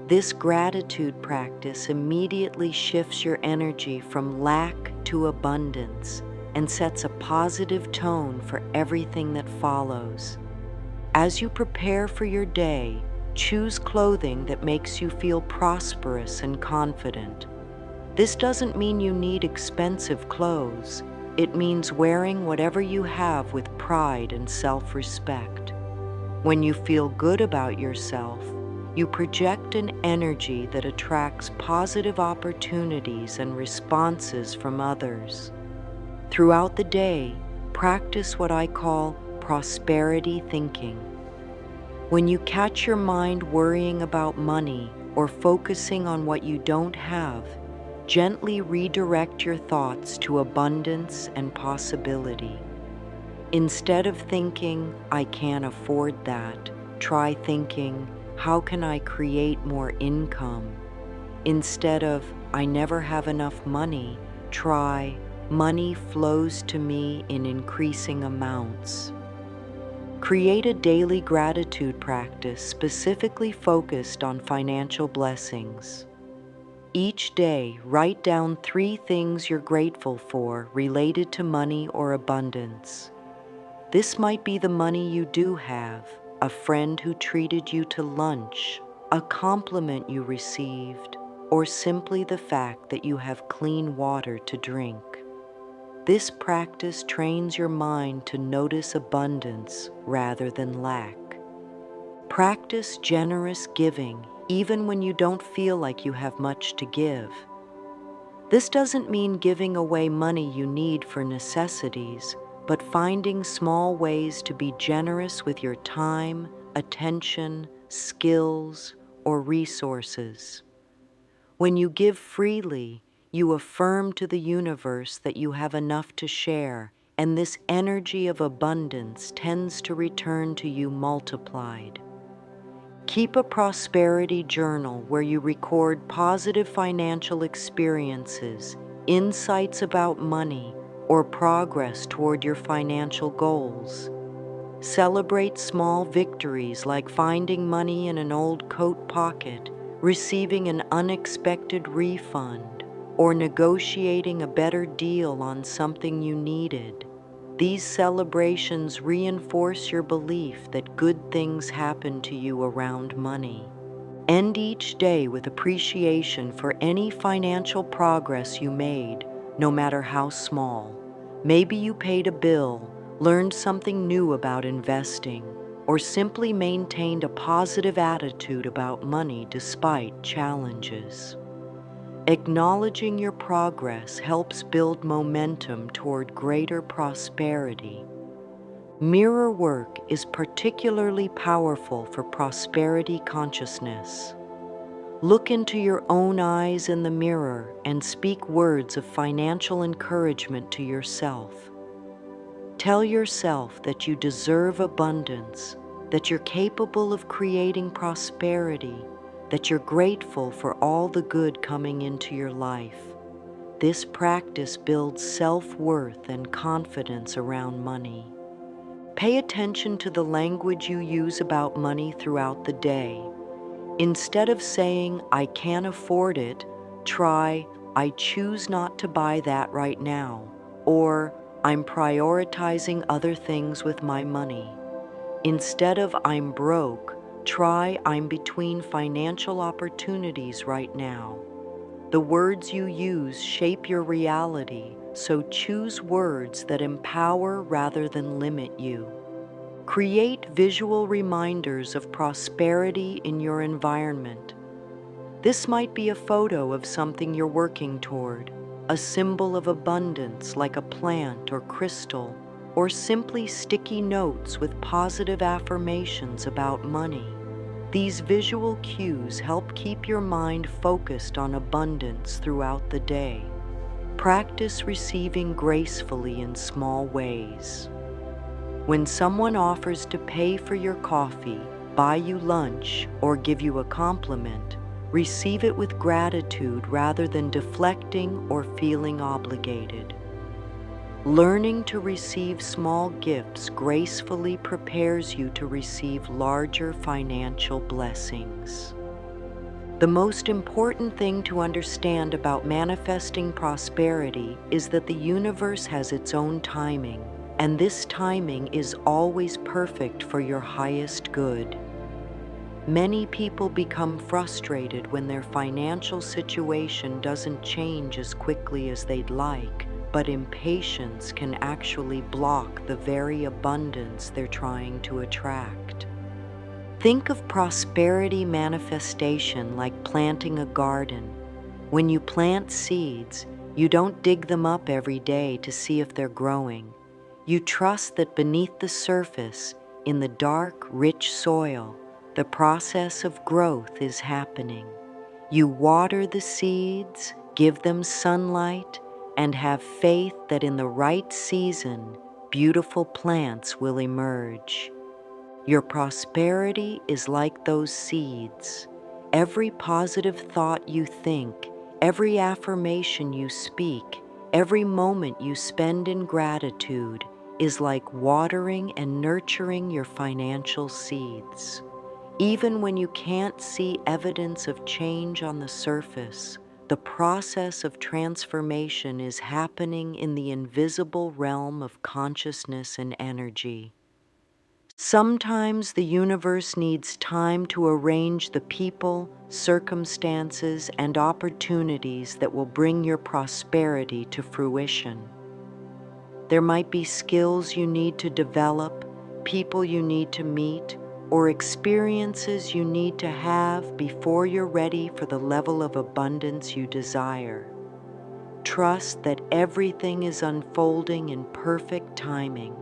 This gratitude practice immediately shifts your energy from lack to abundance and sets a positive tone for everything that follows. As you prepare for your day, choose clothing that makes you feel prosperous and confident. This doesn't mean you need expensive clothes. It means wearing whatever you have with pride and self-respect. When you feel good about yourself, you project an energy that attracts positive opportunities and responses from others. Throughout the day, practice what I call prosperity thinking. When you catch your mind worrying about money or focusing on what you don't have, gently redirect your thoughts to abundance and possibility. Instead of thinking, "I can't afford that," try thinking, "How can I create more income?" Instead of, I never have enough money, try, money flows to me in increasing amounts. Create a daily gratitude practice specifically focused on financial blessings. Each day, write down 3 things you're grateful for related to money or abundance. This might be the money you do have, a friend who treated you to lunch, a compliment you received, or simply the fact that you have clean water to drink. This practice trains your mind to notice abundance rather than lack. Practice generous giving even when you don't feel like you have much to give. This doesn't mean giving away money you need for necessities, but finding small ways to be generous with your time, attention, skills, or resources. When you give freely, you affirm to the universe that you have enough to share, and this energy of abundance tends to return to you multiplied. Keep a prosperity journal where you record positive financial experiences, insights about money, or progress toward your financial goals. Celebrate small victories like finding money in an old coat pocket, receiving an unexpected refund, or negotiating a better deal on something you needed. These celebrations reinforce your belief that good things happen to you around money. End each day with appreciation for any financial progress you made, no matter how small. Maybe you paid a bill, learned something new about investing, or simply maintained a positive attitude about money despite challenges. Acknowledging your progress helps build momentum toward greater prosperity. Mirror work is particularly powerful for prosperity consciousness. Look into your own eyes in the mirror and speak words of financial encouragement to yourself. Tell yourself that you deserve abundance, that you're capable of creating prosperity, that you're grateful for all the good coming into your life. This practice builds self-worth and confidence around money. Pay attention to the language you use about money throughout the day. Instead of saying, I can't afford it, try, I choose not to buy that right now, or I'm prioritizing other things with my money. Instead of I'm broke, try I'm between financial opportunities right now. The words you use shape your reality, so choose words that empower rather than limit you. Create visual reminders of prosperity in your environment. This might be a photo of something you're working toward, a symbol of abundance like a plant or crystal, or simply sticky notes with positive affirmations about money. These visual cues help keep your mind focused on abundance throughout the day. Practice receiving gracefully in small ways. When someone offers to pay for your coffee, buy you lunch, or give you a compliment, receive it with gratitude rather than deflecting or feeling obligated. Learning to receive small gifts gracefully prepares you to receive larger financial blessings. The most important thing to understand about manifesting prosperity is that the universe has its own timing, and this timing is always perfect for your highest good. Many people become frustrated when their financial situation doesn't change as quickly as they'd like, but impatience can actually block the very abundance they're trying to attract. Think of prosperity manifestation like planting a garden. When you plant seeds, you don't dig them up every day to see if they're growing. You trust that beneath the surface, in the dark, rich soil, the process of growth is happening. You water the seeds, give them sunlight, and have faith that in the right season, beautiful plants will emerge. Your prosperity is like those seeds. Every positive thought you think, every affirmation you speak, every moment you spend in gratitude is like watering and nurturing your financial seeds. Even when you can't see evidence of change on the surface, the process of transformation is happening in the invisible realm of consciousness and energy. Sometimes the universe needs time to arrange the people, circumstances, and opportunities that will bring your prosperity to fruition. There might be skills you need to develop, people you need to meet, or experiences you need to have before you're ready for the level of abundance you desire. Trust that everything is unfolding in perfect timing.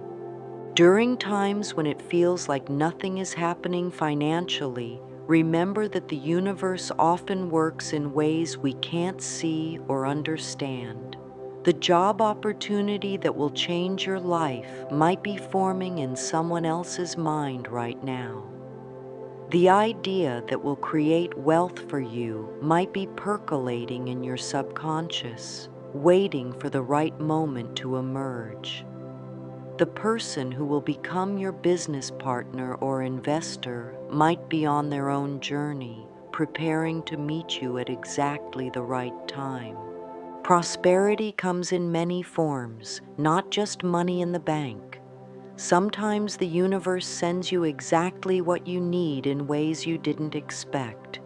During times when it feels like nothing is happening financially, remember that the universe often works in ways we can't see or understand. The job opportunity that will change your life might be forming in someone else's mind right now. The idea that will create wealth for you might be percolating in your subconscious, waiting for the right moment to emerge. The person who will become your business partner or investor might be on their own journey, preparing to meet you at exactly the right time. Prosperity comes in many forms, not just money in the bank. Sometimes the universe sends you exactly what you need in ways you didn't expect.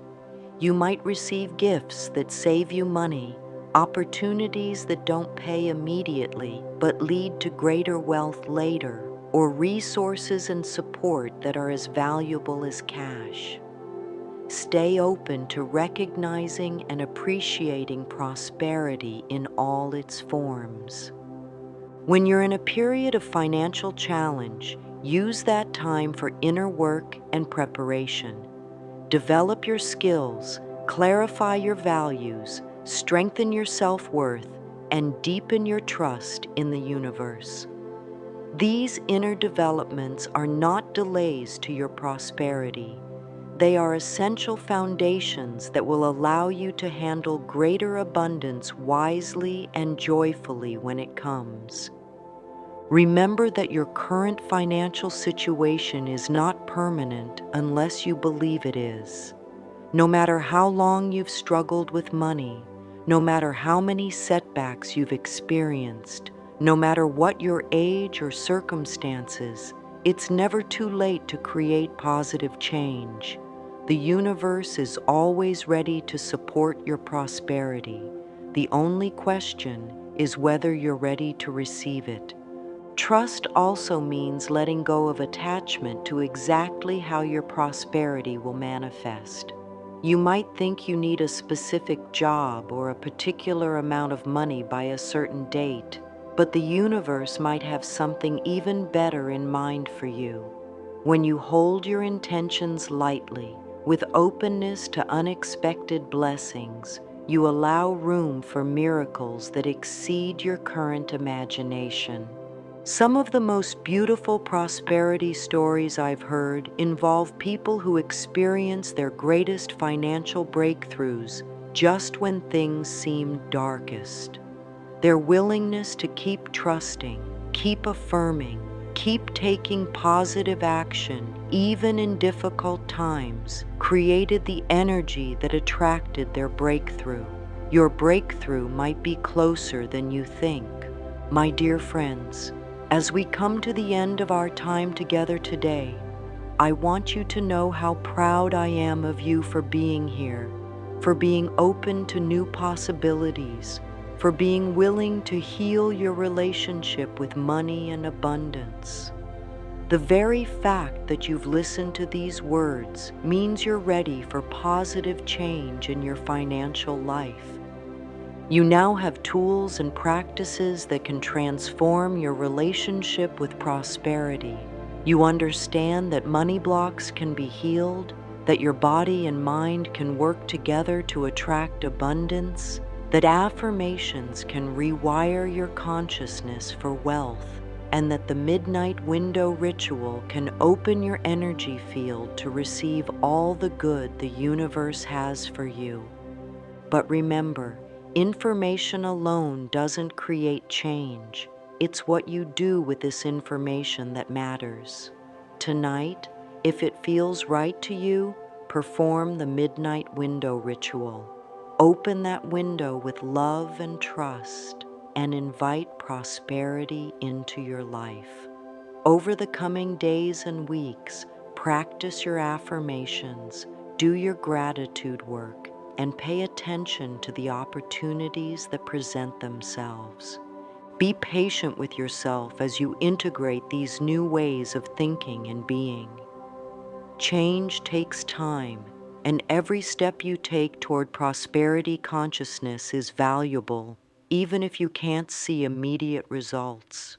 You might receive gifts that save you money, opportunities that don't pay immediately but lead to greater wealth later, or resources and support that are as valuable as cash. Stay open to recognizing and appreciating prosperity in all its forms. When you're in a period of financial challenge, use that time for inner work and preparation. Develop your skills, clarify your values, strengthen your self-worth, and deepen your trust in the universe. These inner developments are not delays to your prosperity. They are essential foundations that will allow you to handle greater abundance wisely and joyfully when it comes. Remember that your current financial situation is not permanent unless you believe it is. No matter how long you've struggled with money, no matter how many setbacks you've experienced, no matter what your age or circumstances, it's never too late to create positive change. The universe is always ready to support your prosperity. The only question is whether you're ready to receive it. Trust also means letting go of attachment to exactly how your prosperity will manifest. You might think you need a specific job or a particular amount of money by a certain date, but the universe might have something even better in mind for you. When you hold your intentions lightly, with openness to unexpected blessings, you allow room for miracles that exceed your current imagination. Some of the most beautiful prosperity stories I've heard involve people who experience their greatest financial breakthroughs just when things seem darkest. Their willingness to keep trusting, keep affirming, keep taking positive action, even in difficult times, created the energy that attracted their breakthrough. Your breakthrough might be closer than you think. My dear friends, as we come to the end of our time together today, I want you to know how proud I am of you for being here, for being open to new possibilities, for being willing to heal your relationship with money and abundance. The very fact that you've listened to these words means you're ready for positive change in your financial life. You now have tools and practices that can transform your relationship with prosperity. You understand that money blocks can be healed, that your body and mind can work together to attract abundance, that affirmations can rewire your consciousness for wealth. and that the midnight window ritual can open your energy field to receive all the good the universe has for you. But remember, information alone doesn't create change. It's what you do with this information that matters. Tonight, if it feels right to you, perform the midnight window ritual. Open that window with love and trust and invite prosperity into your life. Over the coming days and weeks, practice your affirmations, do your gratitude work, and pay attention to the opportunities that present themselves. Be patient with yourself as you integrate these new ways of thinking and being. Change takes time, and every step you take toward prosperity consciousness is valuable, even if you can't see immediate results.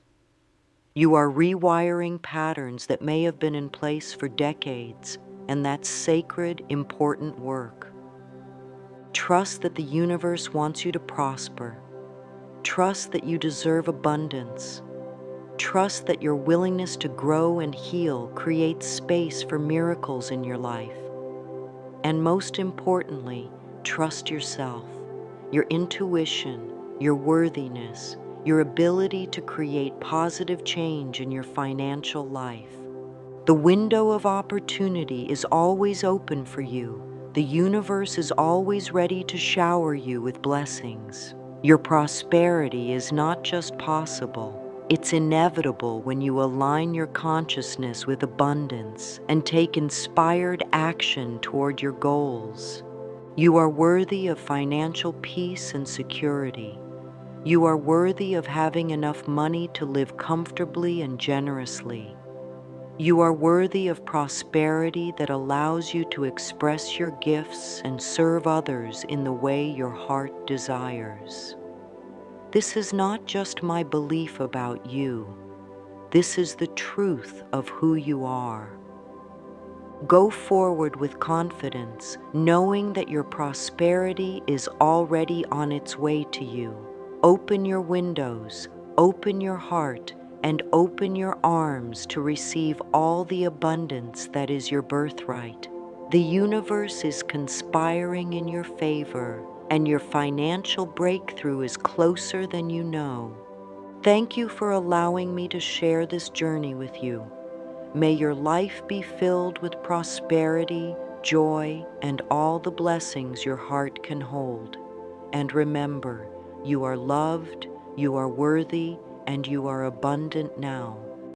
You are rewiring patterns that may have been in place for decades, and that's sacred, important work. Trust that the universe wants you to prosper. Trust that you deserve abundance. Trust that your willingness to grow and heal creates space for miracles in your life. And most importantly, trust yourself, your intuition, your worthiness, your ability to create positive change in your financial life. The window of opportunity is always open for you. The universe is always ready to shower you with blessings. Your prosperity is not just possible, it's inevitable when you align your consciousness with abundance and take inspired action toward your goals. You are worthy of financial peace and security. You are worthy of having enough money to live comfortably and generously. You are worthy of prosperity that allows you to express your gifts and serve others in the way your heart desires. This is not just my belief about you. This is the truth of who you are. Go forward with confidence, knowing that your prosperity is already on its way to you. Open your windows, open your heart, and open your arms to receive all the abundance that is your birthright. The universe is conspiring in your favor, and your financial breakthrough is closer than you know. Thank you for allowing me to share this journey with you. May your life be filled with prosperity, joy, and all the blessings your heart can hold. And remember, you are loved, you are worthy, and you are abundant now.